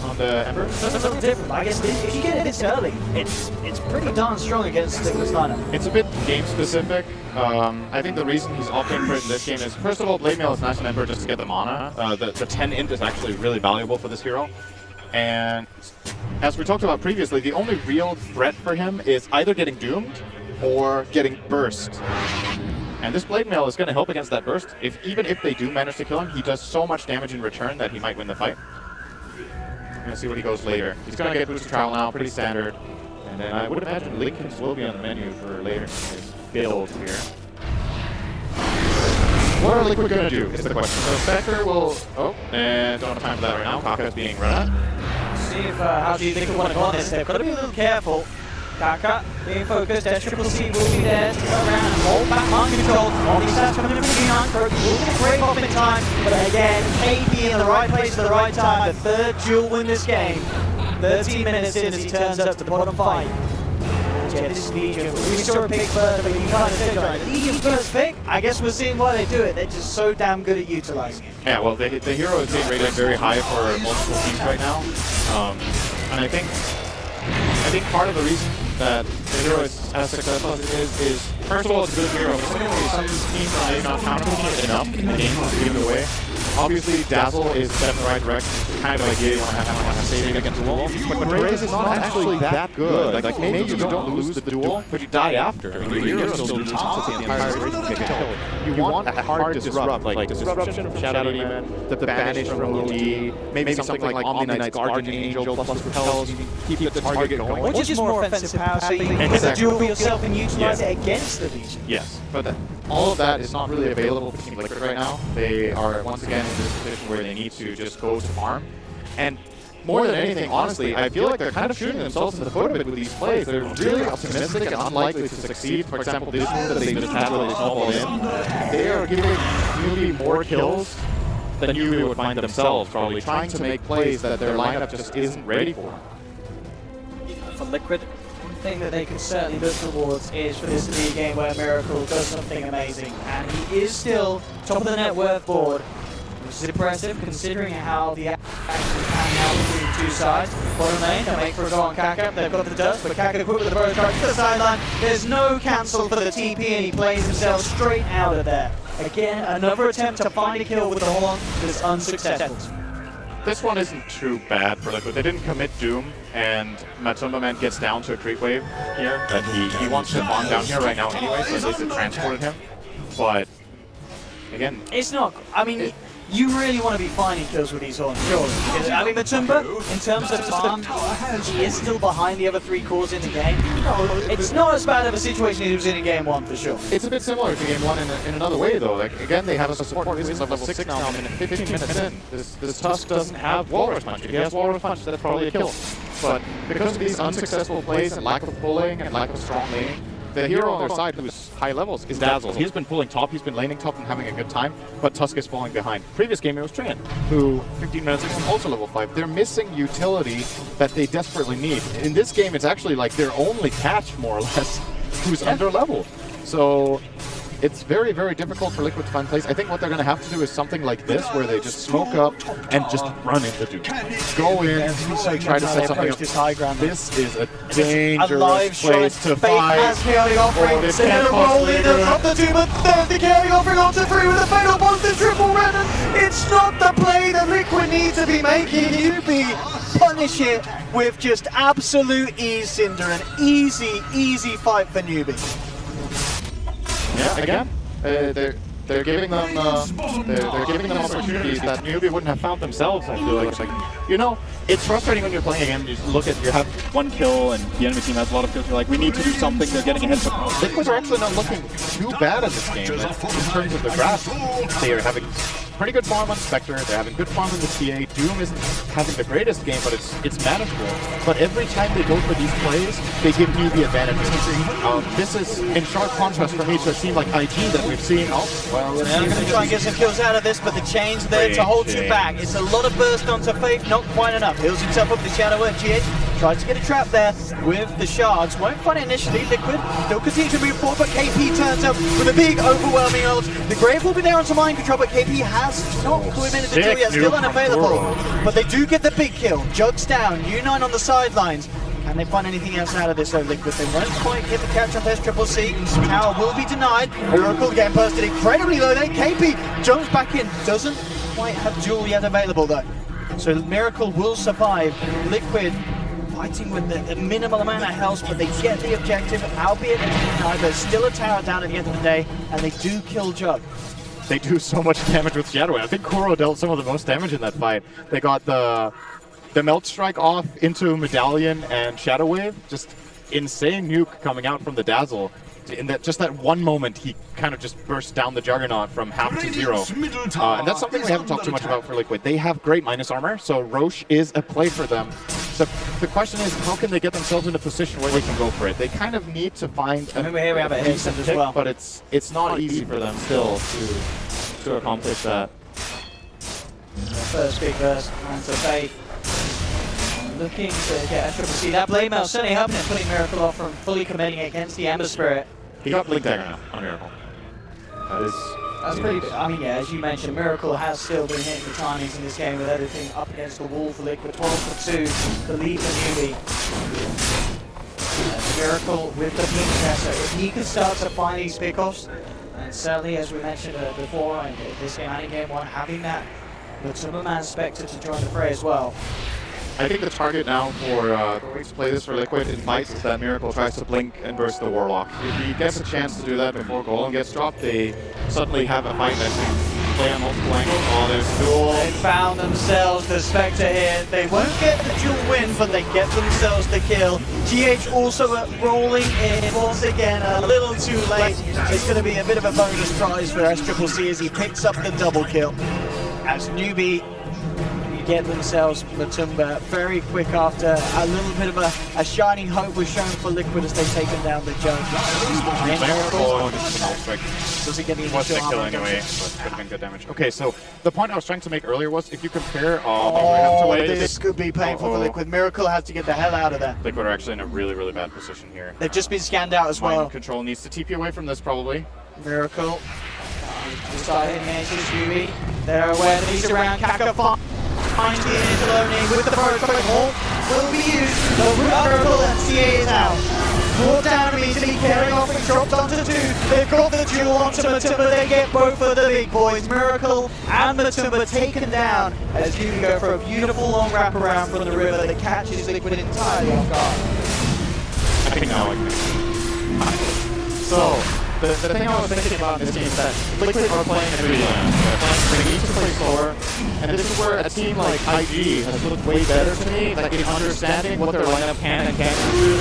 on the Emperor. That's a little different. I guess if you get it this early, it's pretty darn strong against Liquid's lineup. It's a bit game specific. I think the reason he's opting for it in this game is, first of all, Blade Mail is nice on Emperor just to get the mana. The 10 int is actually really valuable for this hero. And as we talked about previously, the only real threat for him is either getting doomed or getting burst. And this Blade Mail is going to help against that burst. Even if they do manage to kill him, he does so much damage in return that he might win the fight. We're going to see what he goes later. He's going to get Boost Trial now, pretty standard. And then I would imagine Lincolns will be on the menu for later in his build here. What are Liquid going to do is the question. So Spectre will... Oh, and don't have time for that right now. Kaka is being run at. See if how do you think we want to go on this? They've got to be a little careful. Kaka being focused. S-Triple-C will be there to go around and hold back mind control. All these stats coming in from U9. Will get a break off in time. But again, KP in the right place at the right time. The third duel win this game. 13 minutes in as he turns up to the bottom 5. Yeah, this is Legion. We saw a pick first, but you kind of said, right, Legion's first pick? I guess we're seeing why they do it. They're just so damn good at utilizing it. Yeah, well, the hero is being rated very high for multiple teams right now. And I think part of the reason that the hero is as successful as it is first of all, it's a good hero, but secondly, some teams are maybe not counting it enough in the game to give it away. Obviously, Dazzle is a step in the right direction. It's kind of like you want to have a saving against the wall. But Graves is not actually that good. Like maybe you don't lose the duel, but you die after. I mean, your hero still loses the entire race to get killed. You want a hard disrupt, like Disruption from Shadow Demon, the Banish from OD, maybe something like Omni-Knight's Guardian Angel plus Repels, you keep the target going. Or just more offensive power, so you can get the duel for yourself and utilize it against the Legion. Yes, but all of that is not really available for Team Liquid right now. They are once again in this position where they need to just go to farm. And more than anything, honestly, I feel like they're kind of shooting themselves in the foot a bit with these plays. They're really optimistic and unlikely to succeed. For example, this move that they just had where they snowball in, they are giving newbee more kills than newbee would find themselves, probably trying to make plays that their lineup just isn't ready for. For Liquid, one thing that they can certainly look towards is for this to be a game where Miracle does something amazing. And he is still top of the net worth board, which is impressive considering how the action is panning out between the two sides. Bottom lane, they'll make for a goal on Kaka. They've got the dust, but Kaka quick with the burrow strike to the sideline. There's no cancel for the TP, and he plays himself straight out of there. Again, another attempt to find a kill with the horn that's unsuccessful. This one isn't too bad for Liquid. They didn't commit Doom, and Matumba Man gets down to a creep wave here that he wants to farm down here right now anyway, so at least it transported him. But again, it's not. I mean, you really want to be finding kills with these horns, sure. Because, I mean, Matumba, in terms of farm, he is still behind the other 3 cores in the game. It's not as bad of a situation as he was in game 1 for sure. It's a bit similar to game 1 in another way though. Like again, they have a support who's level 6 now, and 15 minutes in. This Tusk doesn't have Walrus Punch. If he has Walrus Punch, that's probably a kill. But because of these unsuccessful plays and lack of pulling and lack of strong laning, the hero on their side who's high levels is Dazzle. He's been pulling top, he's been laning top and having a good time, but Tusk is falling behind. Previous game it was Trian, who 15 minutes is also level 5. They're missing utility that they desperately need. In this game it's actually like their only catch, more or less, who's under leveled. So it's very, very difficult for Liquid to find plays. I think what they're going to have to do is something like this, where they just smoke up and just run into Duke. Go in, try to set something up. This is a dangerous place to fight. Oh, this can't possibly do it. The 2, but there's the carry offering onto 3 with a fatal bounce to triple Renan. It's not the play that Liquid needs to be making. newbee punish it with just absolute ease, Cinder. An easy, easy fight for newbee. Yeah, again, they're giving them opportunities that newbee wouldn't have found themselves. I feel like it's like, you know, it's frustrating when you're playing again. You look at, you have 1 kill and the enemy team has a lot of kills. You're like, we need to do something. They're getting ahead. But Liquid are actually not looking too bad at this game. In terms of the grasp, they are having pretty good farm on Spectre. They're having good farm on the TA. Doom isn't having the greatest game, but it's manageable. But every time they go for these plays, they give newbee advantages. This is in sharp contrast for me to a team like IG that we've seen. Oh, well, they're going to try and get some kills out of this, but the chain's there to hold you back. It's a lot of burst onto Faith, not quite enough. Heals himself up the Shadow at GH. Tries to get a trap there with the shards. Won't find it initially. Liquid still continue to move forward, but KP turns up with a big overwhelming ult. The Grave will be there onto mind control, but KP has not committed to do yet, still unavailable. But they do get the big kill. Jugs down, U9 on the sidelines. Can they find anything else out of this though, Liquid? They won't quite get the catch up. There's Triple C. Tower will be denied. Miracle again bursted incredibly low there. KP jumps back in. Doesn't quite have duel yet available though. So Miracle will survive. Liquid fighting with the minimal amount of health, but they get the objective, albeit denied. There's still a tower down at the end of the day, and they do kill Jug. They do so much damage with Shadow Wave. I think Kuro dealt some of the most damage in that fight. They got the Melt Strike off into Medallion and Shadow Wave. Just insane nuke coming out from the Dazzle. In that one moment, he kind of just burst down the Juggernaut from half to 0. And that's something we haven't talked too much about for Liquid. They have great minus armor, so Roche is a play for them. The question is, how can they get themselves in a position where they can go for it? They kind of need to find here we have a decent pick, as well, but it's not easy for them still to accomplish that. First big burst onto Faith. Looking to get a triple C. That blade mail certainly helping him, putting Miracle off from fully committing against the Ember Spirit. He got Blink Dagger now on Miracle. That's pretty good. I mean, yeah, as you mentioned, Miracle has still been hitting the timings in this game with everything up against the wall for Liquid. 12 for 2, the lead for newbee. Miracle with the pink tester. If he can start to find these pickoffs, and certainly, as we mentioned before, in this game and in game 1, having that Matumba Man Spectre to join the fray as well. I think the target now for the way to play this for Liquid in fights is that Miracle tries to blink and burst the Warlock. If he gets a chance to do that before Golem gets dropped, they suddenly have a fight that can play on multiple angles. Oh, there's duel. They found themselves the Spectre here. They won't get the dual win, but they get themselves the kill. GH also rolling in once again, a little too late. It's going to be a bit of a bonus prize for SCCC as he picks up the double kill. As newbee get themselves Matumba very quick after a little bit of a shining hope was shown for Liquid as they've taken down the judge. Does he get the Wasn't a initial kill armor? anyway, but could have been good damage. Okay, so the point I was trying to make earlier was if you compare, we have to wait. This could be painful for Liquid. Miracle has to get the hell out of there. Liquid are actually in a really, really bad position here. They've just been scanned out as well. Mind control needs to TP away from this probably. Miracle. Starting into Newbee. They're aware that he's around. Kaka finds the initial opening with the protocol. Will be used. The Miracle and CA is out. Brought down immediately, carrying off and dropped onto 2. They've got the duel onto Matumba. They get both of the big boys. Miracle and Matumba taken down as you go for a beautiful long wraparound from the river that catches Liquid entirely off guard. I think now I can. So, the thing I was thinking about in this game is that Liquid are playing in they need to play slower, and this is where a team like IG has looked way better to me, like in understanding what their lineup can and can't do.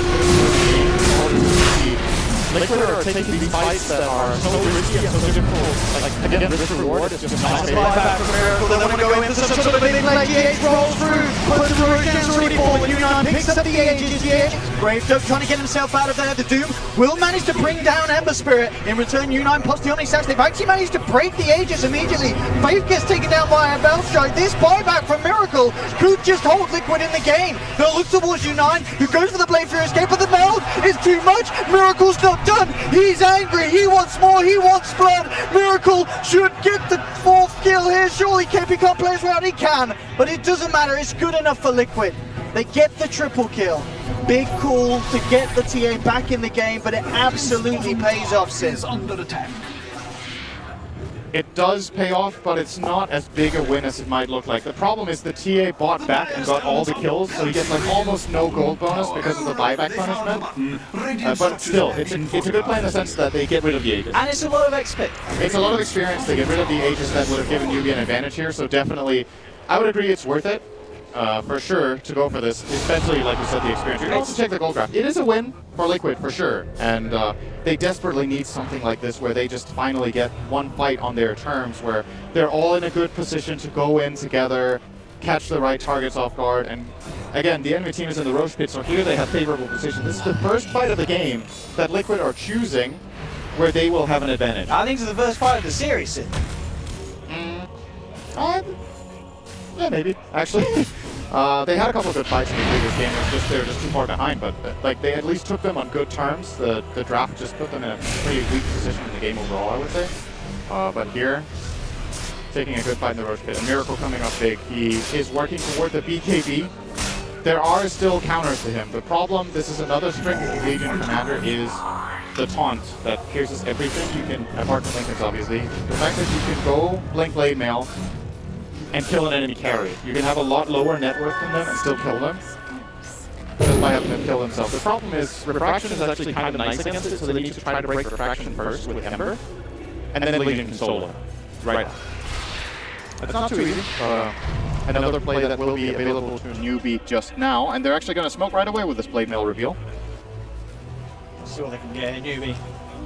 Liquid are taking these fights that are so risky and so difficult. Like again, risk reward is just not Nice buyback from Miracle. They want to go in for some sort of big like GH rolls through, but the Rojan's already fallen. Union picks up the ages. GH Gravedope trying to get himself out of there. The Doom will manage to bring down Ember Spirit. In return, Union pops the Omnisax. They've actually managed to break the ages immediately. Faith gets taken down by a Bell Strike. This buyback from Miracle could just hold Liquid in the game. They'll look towards Union, who goes for the Blade Fury escape, but the meld is too much. Miracle's not done. He's angry. He wants more. He wants blood. Miracle should get the 4th kill here. Surely KP can't play as well. He can, but it doesn't matter. It's good enough for Liquid. They get the triple kill. Big call to get the TA back in the game, but it absolutely pays off, Sin. Is under attack. It does pay off, but it's not as big a win as it might look like. The problem is the TA bought back and got all the kills, so he gets like almost no gold bonus because of the buyback punishment. But still, it's a good play in the sense that they get rid of the Aegis. And it's a lot of XP. It's a lot of experience. They get rid of the Aegis that would have given Yugi an advantage here, so definitely, I would agree it's worth it. For sure to go for this, especially like we said, the experience. You can also take the gold draft. It is a win for Liquid for sure, and they desperately need something like this where they just finally get one fight on their terms, where they're all in a good position to go in together, catch the right targets off guard, and again, the enemy team is in the Roche pit, so here they have favorable position. This is the first fight of the game that Liquid are choosing where they will have an advantage. I think it's the first fight of the series, Sin. Yeah, maybe. Actually, they had a couple of good fights in the previous game. It's just they were just too far behind, but like they at least took them on good terms. The draft just put them in a pretty weak position in the game overall, I would say. But here, taking a good fight in the Roche pit. A Miracle coming up big. He is working toward the BKB. There are still counters to him. The problem, this is another strict Legion commander, is the taunt that pierces everything. You can, apart from Linken's obviously, the fact that you can go Blink Blade Mail and kill an enemy carry. You can have a lot lower net worth than them and still kill them, just by having them kill themselves. The problem is, Refraction is actually kind of nice against it, so they need to try to break Refraction first with Ember, and then Legion can solo. Right. That's not too easy. And another play that will be available to newbee just now, and they're actually going to smoke right away with this Blade Mail reveal. See what they can get in newbie.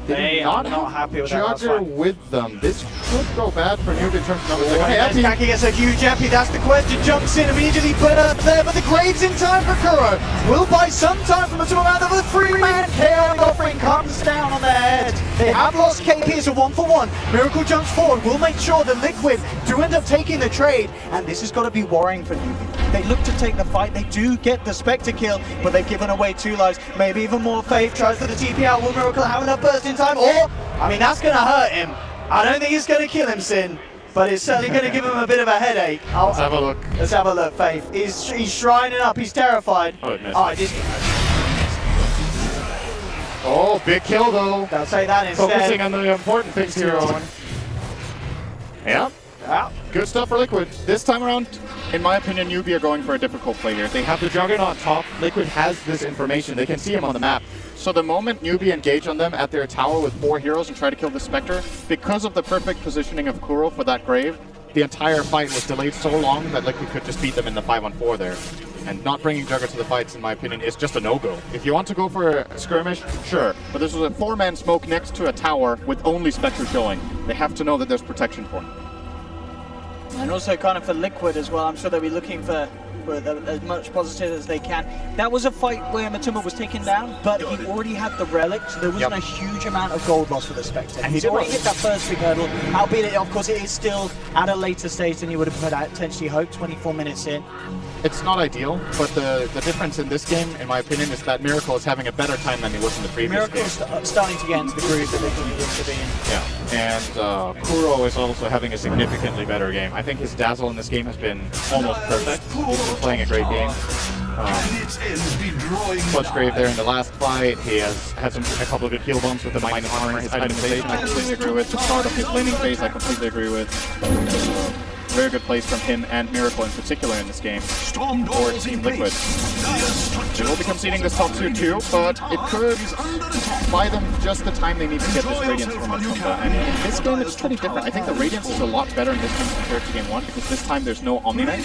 They are not happy with that last Jugger fight. with them. This could go bad for newbee in terms of numbers. Hey, Kaki gets a huge epi, that's the question. Jumps in immediately, put up there, but the Graves in time for Kuro. Will buy some time from the two out of a 3-man chaotic offering comes down on their heads. They have lost KP as a 1-for-1. Miracle jumps forward, will make sure that Liquid do end up taking the trade, and this has got to be worrying for newbee. They look to take the fight, they do get the Spectre kill, but they've given away 2 lives. Maybe even more. Faith tries for the TP out. Will Miracle have enough burst in time? Or, I mean, that's going to hurt him. I don't think it's going to kill him, Sin, but it's certainly going to give him a bit of a headache. Let's have a look. Let's have a look, Faith. He's shrining up, he's terrified. Oh, it missed. Oh, it just... Oh, big kill though. I'll say that instead. Focusing on the important things here, Owen. Yeah. Yeah. Good stuff for Liquid. This time around, in my opinion, newbee are going for a difficult play here. They have the Juggernaut top. Liquid has this information. They can see him on the map. So the moment newbee engage on them at their tower with 4 heroes and try to kill the Spectre, because of the perfect positioning of Kuro for that grave, the entire fight was delayed so long that Liquid could just beat them in the 5-on-4 there. And not bringing Jugger to the fights, in my opinion, is just a no-go. If you want to go for a skirmish, sure. But this was a 4-man smoke next to a tower with only Spectre showing. They have to know that there's protection for him. And also kind of for Liquid as well, I'm sure they'll be looking for as much positive as they can. That was a fight where Matuma was taken down, but he already had the relic, so there wasn't a huge amount of gold loss for the Spectre. And he's already hit that first big hurdle, albeit of course it is still at a later stage than you would have potentially hoped, 24 minutes in. It's not ideal, but the difference in this game, in my opinion, is that Miracle is having a better time than he was in the previous game. Miracle's starting to get into the groove that they needed to be in. Yeah, and Kuro is also having a significantly better game. I think his dazzle in this game has been almost perfect. He's been playing a great game. Clutch Grave there in the last fight. He has had a couple of good heal bumps with the minus armor. His itemization I completely agree with. The start of his laning phase I completely agree with. Very good plays from him and Miracle in particular in this game for Team Liquid. They will be conceding this top 2 too, but it could buy them just the time they need to get this Radiance from Matuma. And in this game it's pretty different. I think the Radiance is a lot better in this game compared to game 1 because this time there's no Omni-Knight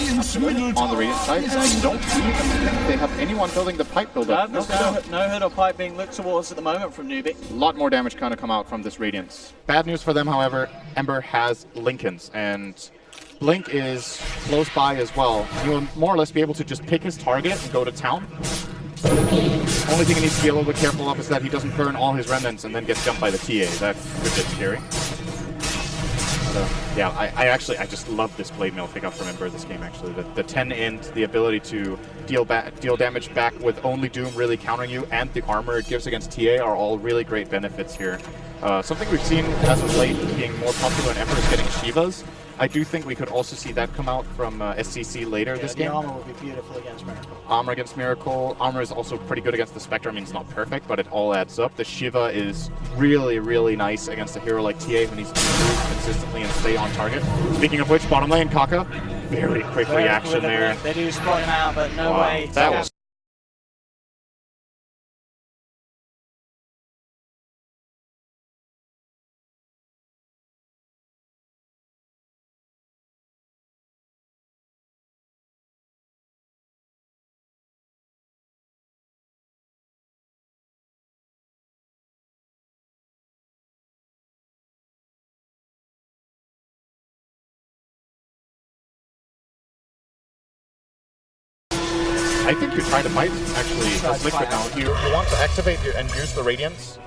on the Radiance side, and I don't even think they have anyone building the pipe builder. No hood or pipe being looked towards at the moment from newbee. A lot more damage kind of come out from this Radiance. Bad news for them, however, Ember has Linken's, and Blink is close by as well. He will more or less be able to just pick his target and go to town. Only thing he needs to be a little bit careful of is that he doesn't burn all his remnants and then gets jumped by the TA. That could get scary. But, yeah, I just love this Blade Mail pickup from Ember this game, actually. The 10 int, the ability to deal damage back with only Doom really countering you, and the armor it gives against TA are all really great benefits here. Something we've seen as of late being more popular in Ember is getting Shivas. I do think we could also see that come out from SCC later this game. The armor would be beautiful against Miracle. Armor against Miracle. Armor is also pretty good against the Spectre. I mean, it's not perfect, but it all adds up. The Shiva is really, really nice against a hero like TA when he's move consistently and stay on target. Speaking of which, bottom lane, Kaka. Very quick reaction there. They do spot him out, but no way. That was I think you try to fight, actually, as Liquid now. You want to activate and use the Radiance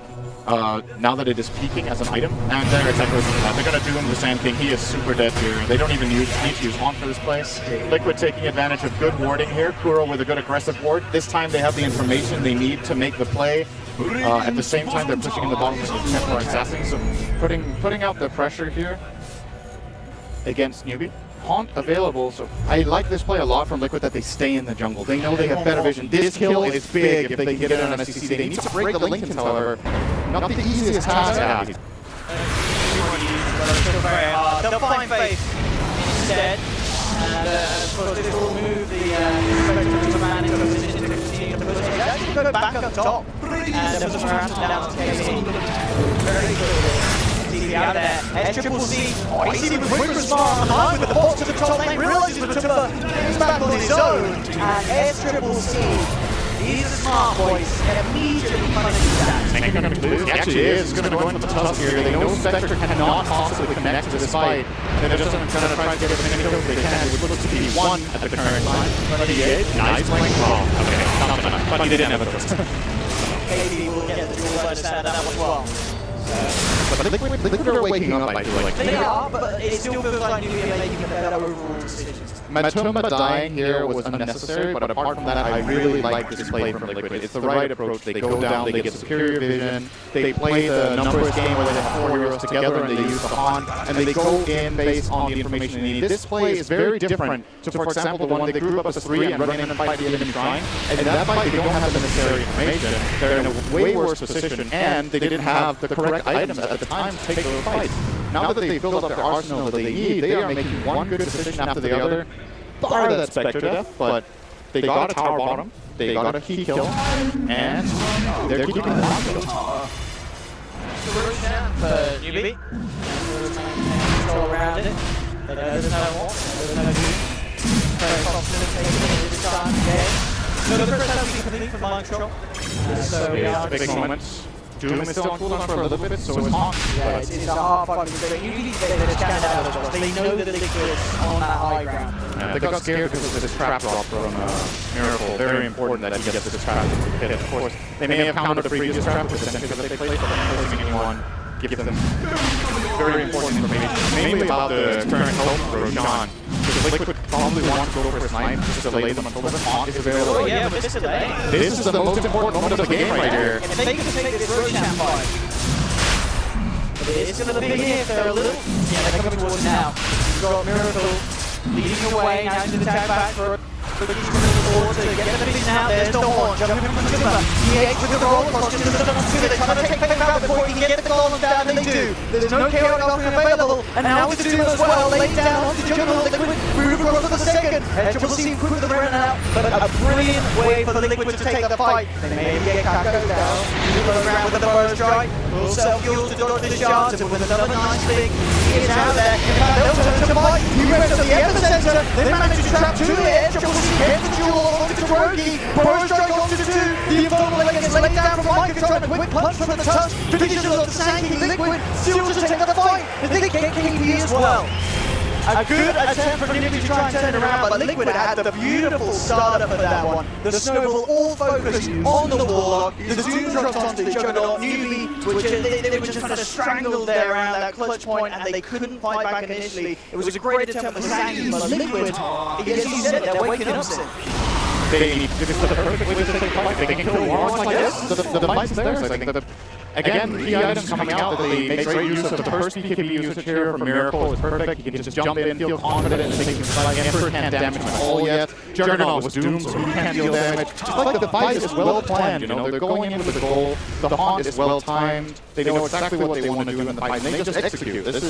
now that it is peaking as an item. And there it's exactly that. They're going to do him the same thing. He is super dead here. They don't even need to use Haunt for this play. Liquid taking advantage of good warding here. Kuro with a good aggressive ward. This time they have the information they need to make the play. At the same time, they're pushing in the bottom with the Templar Assassin. So putting out the pressure here against newbee. Haunt available, so I like this play a lot from Liquid that they stay in the jungle. They know they have better vision. This kill is big if they can get it on SCC. They need to break the Linken's, however. Not the easiest task to have. They'll find Faith instead, and of course this will move the Spectre man into a position to continue to push it. Actually go back up top, and they'll push around down to KC. Very good. Out there, S-Triple-C, oh, he's even quicker smart on the line with the box to the top lane, realizes Matuma is back on his own, and S-Triple-C, he's a smart voice, and immediately punishes that. He actually is going to go in for the tusk here. They know Spectre cannot possibly connect to this fight. They're just going to try to get as many kills as they can, which looks to be 1 at the current time. But he did. Nice playing ball. Okay, not enough, but he didn't have a twist. KD will get the dual side of that one as well. But Liquid are waking up, I feel like. They are, but it still feels like newbee are making a better overall decision. Matuma dying here was unnecessary, but apart from that, I really like this play from Liquid. It's the right approach. They go down, they get superior vision, they play the numbers game where they have 4 heroes together and they use the Haunt, and they go in based on the information they need. This play is very different to, for example, the one they group up as 3 and run in and fight the enemy shrine. And in that fight, they don't have the necessary information. They're in a way worse position, and they didn't have the correct items at the time to take those fights. Now that they've built up their arsenal that they need, they are making one good decision after the other. Bar that Spectre death, but they got a tower bottom, they got a key kill, and they're keeping the tower. For newbee. Control around it. They know there's no more. There's no dude. Very confident taking this time again. So the first time we complete for mind control. So we are big moments. Doom is still on cooldown for a little bit, so it's hot. Yeah, it's a hard fight because usually they just stand out as well. They know that Liquid's on that high ground. They got scared because of this trap drop from Miracle. Very important that he gets this trap into the pit. Of course, they may have countered the previous trap with the because they played, but not forcing anyone. Give them very important information, mainly about the current health for Roshan. Because Liquid probably wants to go for a snipe, just to delay them until the taunt is available. Oh yeah, but this delay. This is the most important moment of the game right here. If they can take this Roshan fight, it's going to be if they're a little. Yeah, they're coming towards now. You've got Miracle leading away, now to attack back for the forward to get the vision out. There's the horn, jumping from the timber. EH with the roll across just the two. They're trying to take Fame out before he can get the columns down, and they do. There's no chaotic offering available, and now with the Doom as well, laid down onto Jungle Liquid, move across for the second. Triple C quick with the burn out, but a brilliant way for the Liquid to take the fight. They maybe get Kako down, low ground with the burst strike, will self-fuel to dodge the shards, and with another nice thing, he is out there. They'll turn to fight. He moves to the epicenter, they manage to trap two there. Triple C gets the jewel onto Kurogi, burst strike onto the two. The Infernal gets laid down from Micah, trying a quick punch from the touch. Tradition of the Sanky Liquid, still just taking the fight. They get KP as well. A good attempt from newbee to try and turn around, but Liquid had the beautiful startup for that one. The snowball all focused on the Warlock. The Doom dropped onto the Juggernaut newbie, which they were just kind of strangled there around that clutch point, and they couldn't fight back initially. It was a great attempt for Sanky, but Liquid, as you said, they're waking up soon. This is the perfect way to take a fight. They can kill Warlock like this. The device is theirs. I think again, key items coming out that they make great use of. The first BKB usage here from Miracle is perfect. He can just jump in, feel confident, and take his fight. Emperor can't damage him at all yet. Juggernaut was doomed, so he can't deal damage. Just like the fight is well planned, you know, they're going in with a goal. The haunt is well timed. They know exactly what they want to do in the fight, and they just execute. This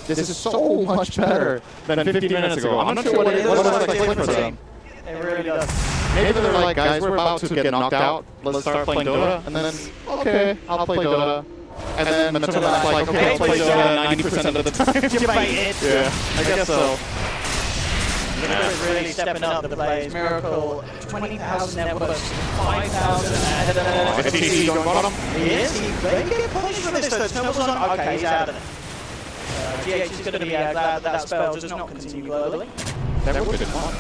is so much better than 15 minutes ago. I'm not sure what it is for them. It really does. Maybe they're like, guys, we're about to get knocked out. Let's start playing Dota. And then, okay, I'll play Dota. And then the tournament's like, okay, I'll play Dota 90% of the time. Yeah, I guess so. Liquid really stepping up the plays. Miracle, 20,000 networks, 5,000. Is TC going bottom? He is. He may get punished for this though. Snowball's on. Okay, he's out of it. GH is going to be glad that spell does not continue globally. That would have been fun.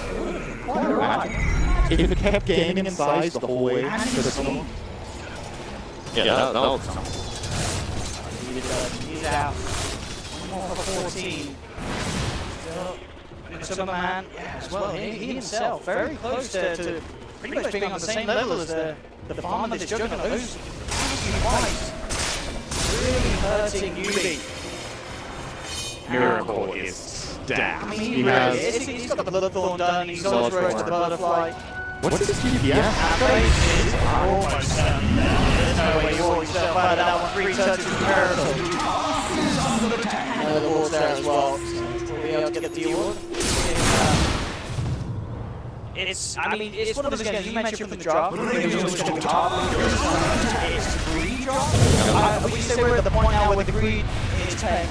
Quite alright. If it kept gaining in size the whole way. Yeah, that would sound. He's out. One more for 14. Still, man, yeah, as well. He himself, very close to pretty much being on the same level as the farm of this Juggernaut. Those fights really hurting newbee. Miracle is stacked. I mean, he's got the Bloodthorn done, he's on his road to the Butterfly. What's his GPS? Base is almost done. There's no way you're yourself out of that one. 3 touches from Miracle. The ball's there as well, so we'll be able to get the award. It's one of those games you mentioned from the drop. It was always going to be hard. It's greed drop. Would you say we're at the point now where the greed is paying?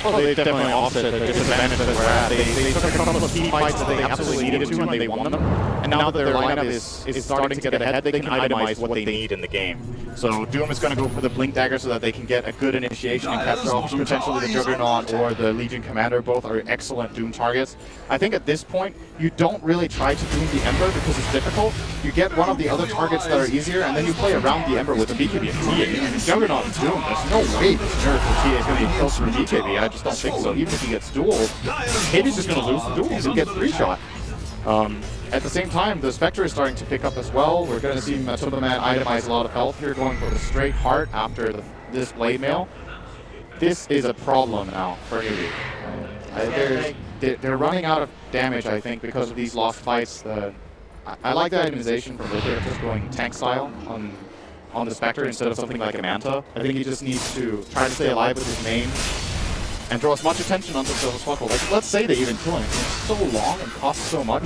Well, they definitely offset the disadvantage that we're at. They took a couple of key fights that they absolutely needed to, and they won them. And now that their lineup is starting to get ahead, they can itemize what they need in the game. So Doom is going to go for the Blink Dagger so that they can get a good initiation and capture off potentially the Juggernaut or the Legion Commander. Both are excellent Doom targets. I think at this point, you don't really try to Doom the Ember because it's difficult. You get one of the other targets that are easier, and then you play around the Ember with the BKB and TA. Juggernaut and Doom, there's no way this Miracle TA is going to be close to the BKB. I just don't think so. Even if he gets dueled, Hades is going to lose the duel. He'll get 3-shot. At the same time, the Spectre is starting to pick up as well. We're going to see Matsuba-man itemize a lot of health here, going for the straight heart after this blade mail. This is a problem now for newbee. They're running out of damage, I think, because of these lost fights. I like the itemization from Liquid, just going tank style on the Spectre instead of something like a Manta. I think he just needs to try to stay alive with his main and draw as much attention onto the Swackle. Like, let's say they even kill him. It's so long and costs so much.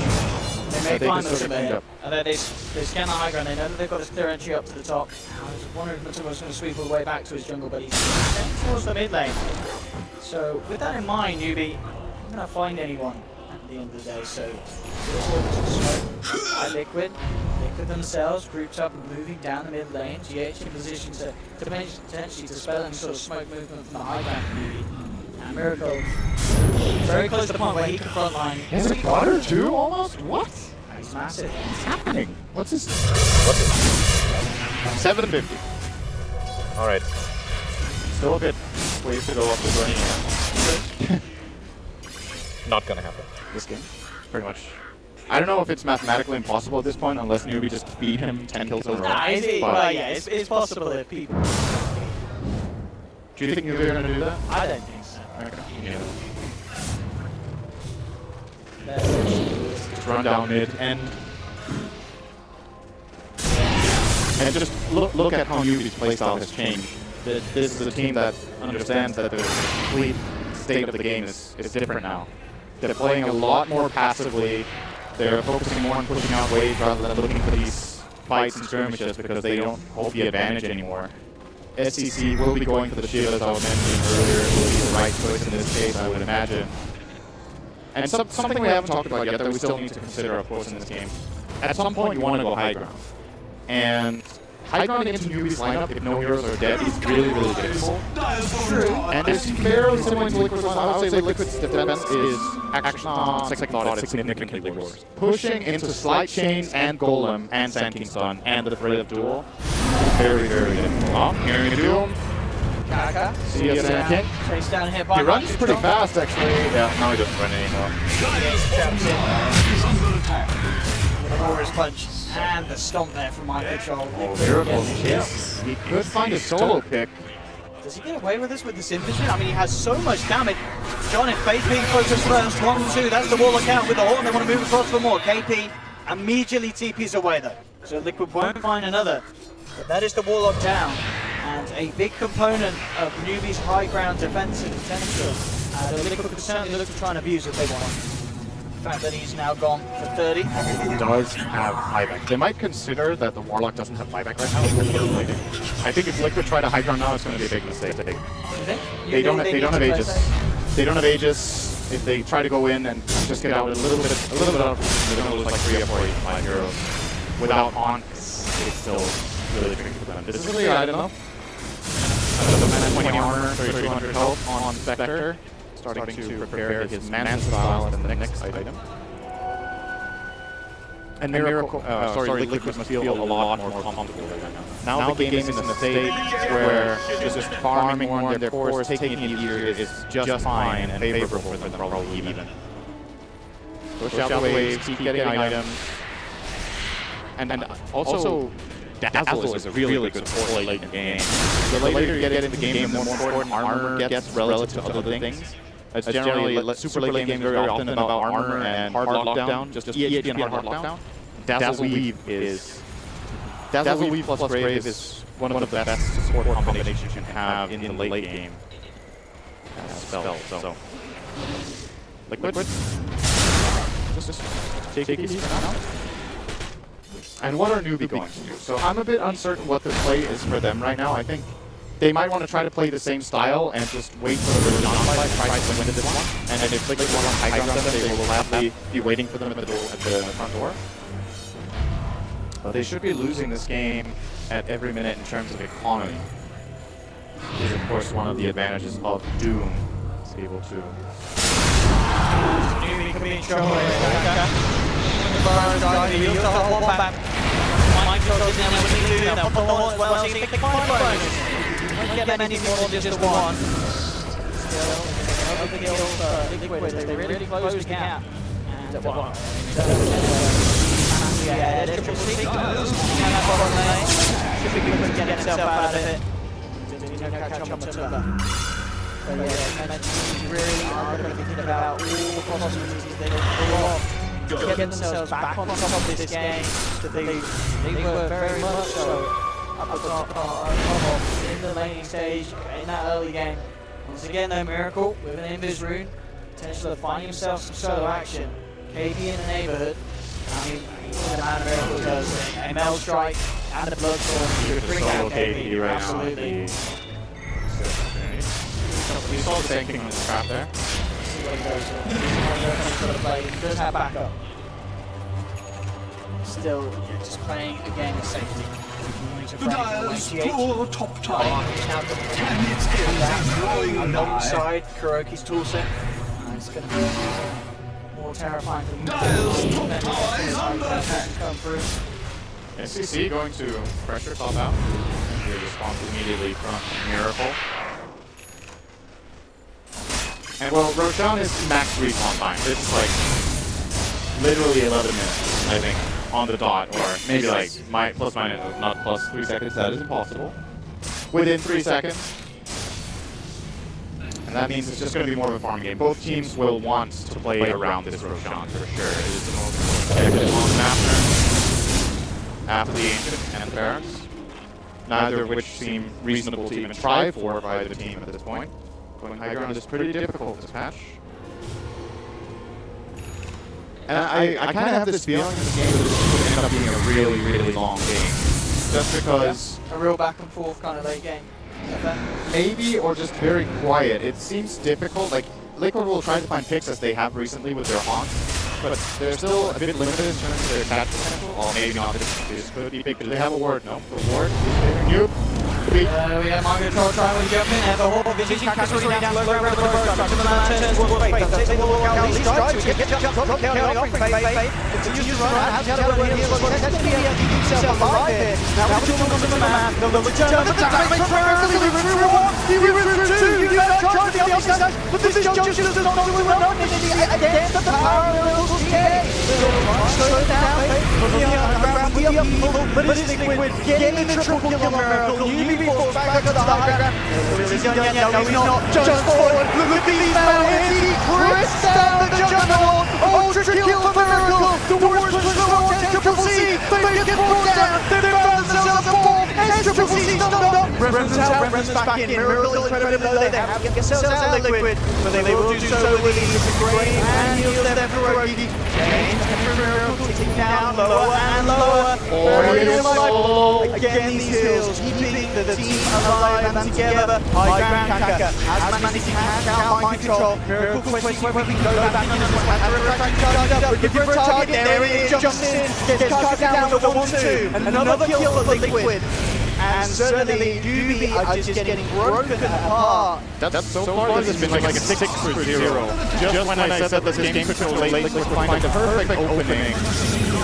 They may climb the surveyor, and then they scan the high ground. They know that they've got a clear entry up to the top. I was wondering if Matsumo's going to sweep all the way back to his jungle, but he's heading towards the mid lane. So with that in mind, newbie, I'm going to find anyone at the end of the day. So Liquid themselves grouped up and moving down the mid lane. GH in position to potentially dispel any sort of smoke movement from the high ground newbie. And Miracle very close to the point where he can frontline. Has he got her too, almost? What? He's massive. What's happening? What's this? 750. Alright. Still a bit ways to go up the journey. Not gonna happen. This game. Pretty much. I don't know if it's mathematically impossible at this point unless newbie just beat him 10 kills in a row. Well, yeah, it's possible if people... Do you think newbie are gonna do that? I don't think so. Okay. Just run down mid and just look at how newbie's playstyle has changed. This is a team that understands that the complete state of the game is different now. They're playing a lot more passively. They're focusing more on pushing out waves rather than looking for these fights and skirmishes because they don't hold the advantage anymore. SCC will be going for the shield, as I was mentioning earlier. It will be the right choice in this case, I would imagine. And something we haven't talked about yet that we still need to consider, of course, in this game. At some point, you want to go high ground. And high ground against newbie's lineup, if no heroes are dead, is really, really difficult. And it's fairly similar to Liquid's one. I would say Liquid's defense is actually, on second thought, it's significantly worse. Pushing into Slight Chains and Golem and Sand King Stun and the threat of duel, very, very difficult. Oh, hearing a duel. Kaka. See ya, Sand King. Chase down here by He runs pretty fast, actually. Yeah, now he doesn't run anymore. The Warrior's Punch and the stomp there from my control. Oh, Miracle. He could find a solo pick. Does he get away with this with this infantry? I mean, he has so much damage. John and Faith being focused first. 1-2. That's the Warlock out with the Horn. They want to move across for more. KP immediately TPs away though. So Liquid won't find another. But that is the Warlock down. And a big component of newbie's high ground defensive potential. The Liquid could certainly look to try and abuse if they want. The fact that he's now gone for 30. He does have buyback. They might consider that the Warlock doesn't have buyback right now. I think if Liquid try to high ground now, it's going to be a big mistake. They don't have Aegis. They don't have Aegis. If they try to go in and just get out a little bit out, they're going to lose like 3 or 4 or 5 heroes. Without on, it's still really tricky for them. This is really, I don't know. The 20 armor, 3200 health on Spectre. Starting to prepare his mana style as the next item. And Miracle, Liquid must feel a lot more comfortable right now. Now the game is in a stage where just farming more on their cores, taking it easier is just fine and favorable for them, probably even. Push out the waves, keep getting items. And also, Dazzle is a really good support late in the game. The later you get into the game, the more important armor gets relative to other things. It's generally, super late games very often about armor and hard lockdown, just EHP and hard lockdown. Dazzle Weave plus Brave is one of the best support combinations you can have in the late game. Spell, so. Liquid. Just take it easy for now. And what are newbie going to do? So I'm a bit uncertain what the play is for them right now. I think they might want to try to play the same style and just wait for the really non-fight, try to win this one. And then if Liquid want to high ground them, they will gladly be waiting for them at the front door. But they should be losing this game at every minute in terms of economy. Which is of course one of the advantages of Doom. It's able to... Newbie could be in trouble here. He used to hold back. Mike didn't know what to do. Now put the horn as well, so he picked the 5 bonus. Don't get many more than just the one. Still, over the kills for Liquid. They really closed the gap. And one. Yeah, there's triple C. That bottom lane. Should be good to get himself out of it. Catch on the timber. But yeah, you really are going to be thinking about all the possibilities they can get themselves back on top of this game. They were very much so up the top in the laning stage in that early game. Once again, though, Miracle with an Invis rune, potential of finding himself some solo action. KB in the neighborhood. I mean, the amount of miracles does a Mel Strike and the Bloodstorm to bring out KP right now. absolutely. We saw the same thing on the trap there. See what he goes for. He does have backup. Still, you're just playing a game of safety. The Dire's poor top tower. Now Can its ears growing alongside Kuroki's toolset. It's going to be more terrifying than Dire's top tower is under attack. come through. SCC going to pressure top out. Good response immediately from Miracle. And well, Roshan is max respawn time. It's like literally 11 minutes, I think, on the dot, or maybe like plus minus, not plus 3 seconds. That is impossible. Within 3 seconds. And that means it's just going to be more of a farm game. Both teams will want to play around this Roshan for sure. It is the most effective on the map turn after the Ancient and the Barracks. Neither of which seem reasonable to even try for by the team at this point. Going high ground is pretty difficult this patch. And I kind of have this feeling this game could end up being a really, really long game. Just because... A real back and forth kind of late game. Maybe, or just very quiet. It seems difficult. Like, Liquid will try to find picks as they have recently with their haunts, but they're still a bit limited in terms of their catch potential. Or maybe not. This could be big. Do they have a ward? No. The ward is new. We have Margaret Troll trying to jump in, and the whole vision crackers already down low ground with the burst. Up to the man turns towards Fate. They'll take the wall out, Lee strikes to get jump, drop, Kelly offering Fate. Continues to run, has to run here, was potentially able to keep himself alive here. Now with the on the man, they'll return the damage from Miracle. He was through one, he was through two, you know, trying to be on the side, but this junction does not do it well. Against the power of Miracle's PA. Slow it down, Fate. From the underground with the upheaval, but it's Liquid getting the triple kill on Miracle. Newbee falls back to the high ground. Is he done yet? No, he's not. Just forward. Look at these mountains. He crisps down the juggernaut. Ultra kill for Miracle. The worst push for Watch and Triple C. They get brought down. They found themselves a ball. And Triple C stunned up. Remnants out. Remnants back in. Miracle incredibly low. They have to get themselves out Liquid. But they will do so with ease. Grave and heals them for Rogi. James and Miracle ticking down lower and lower. Again, these hills keeping the team alive and together. High ground Kaka has managed to catch out mind control. Miracle questioning whether we can go back on this one. Charged up, looking for a target. There it is, jumps in, gets Kaka down with a 1-2. Another kill for Liquid. And certainly newbee are just getting broken apart. That's so far this has been like a 6-0. Just when I said that this game could go late, Liquid find the perfect opening.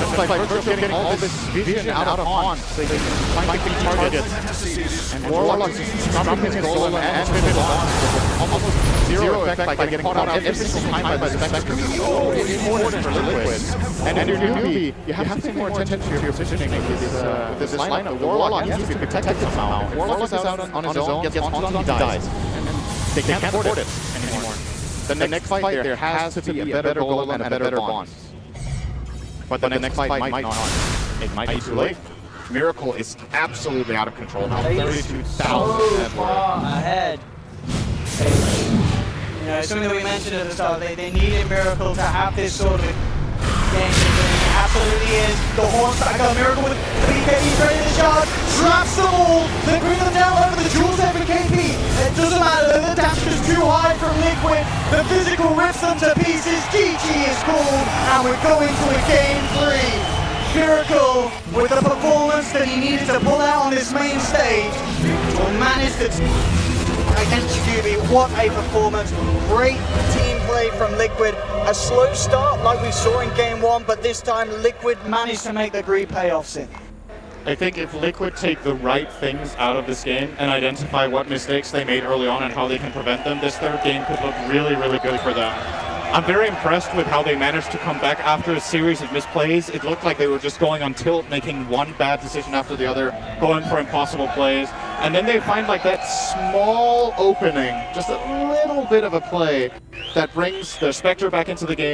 It's like Virtual getting all this vision out of haunts. They can find the targets. And Warlock is stopping his golem and his on almost zero effect by getting caught out every single time by the Spectre. So important for Liquid. And your newbee, you have to pay more attention to your positioning with this lineup. The Warlock needs to be protected somehow. Warlock is out on his own, gets haunted on, he dies. And they can't afford it anymore. The next fight there has to be a better golem and a better bond. But the next fight might not. It might be too late. Miracle is absolutely out of control now. 32,000 so far ahead. You know, something that we mentioned at the start, they needed Miracle to have this sort of game. It absolutely is. The horns back up. Miracle with the BKB ready to charge. Traps them all. They bring them down over the jewels there for KP. It doesn't matter. The dash is too high from Liquid. The physical rips them to pieces. GG is called. And we're going to a game 3. Miracle, with the performance that he needed to pull out on this main stage, will manage to against newbee. What a performance. Great team play from Liquid. A slow start like we saw in game 1, but this time Liquid managed to make the great payoffs in. I think if Liquid take the right things out of this game and identify what mistakes they made early on and how they can prevent them, this third game could look really, really good for them. I'm very impressed with how they managed to come back after a series of misplays. It looked like they were just going on tilt, making one bad decision after the other, going for impossible plays. And then they find like that small opening, just a little bit of a play that brings the Spectre back into the game.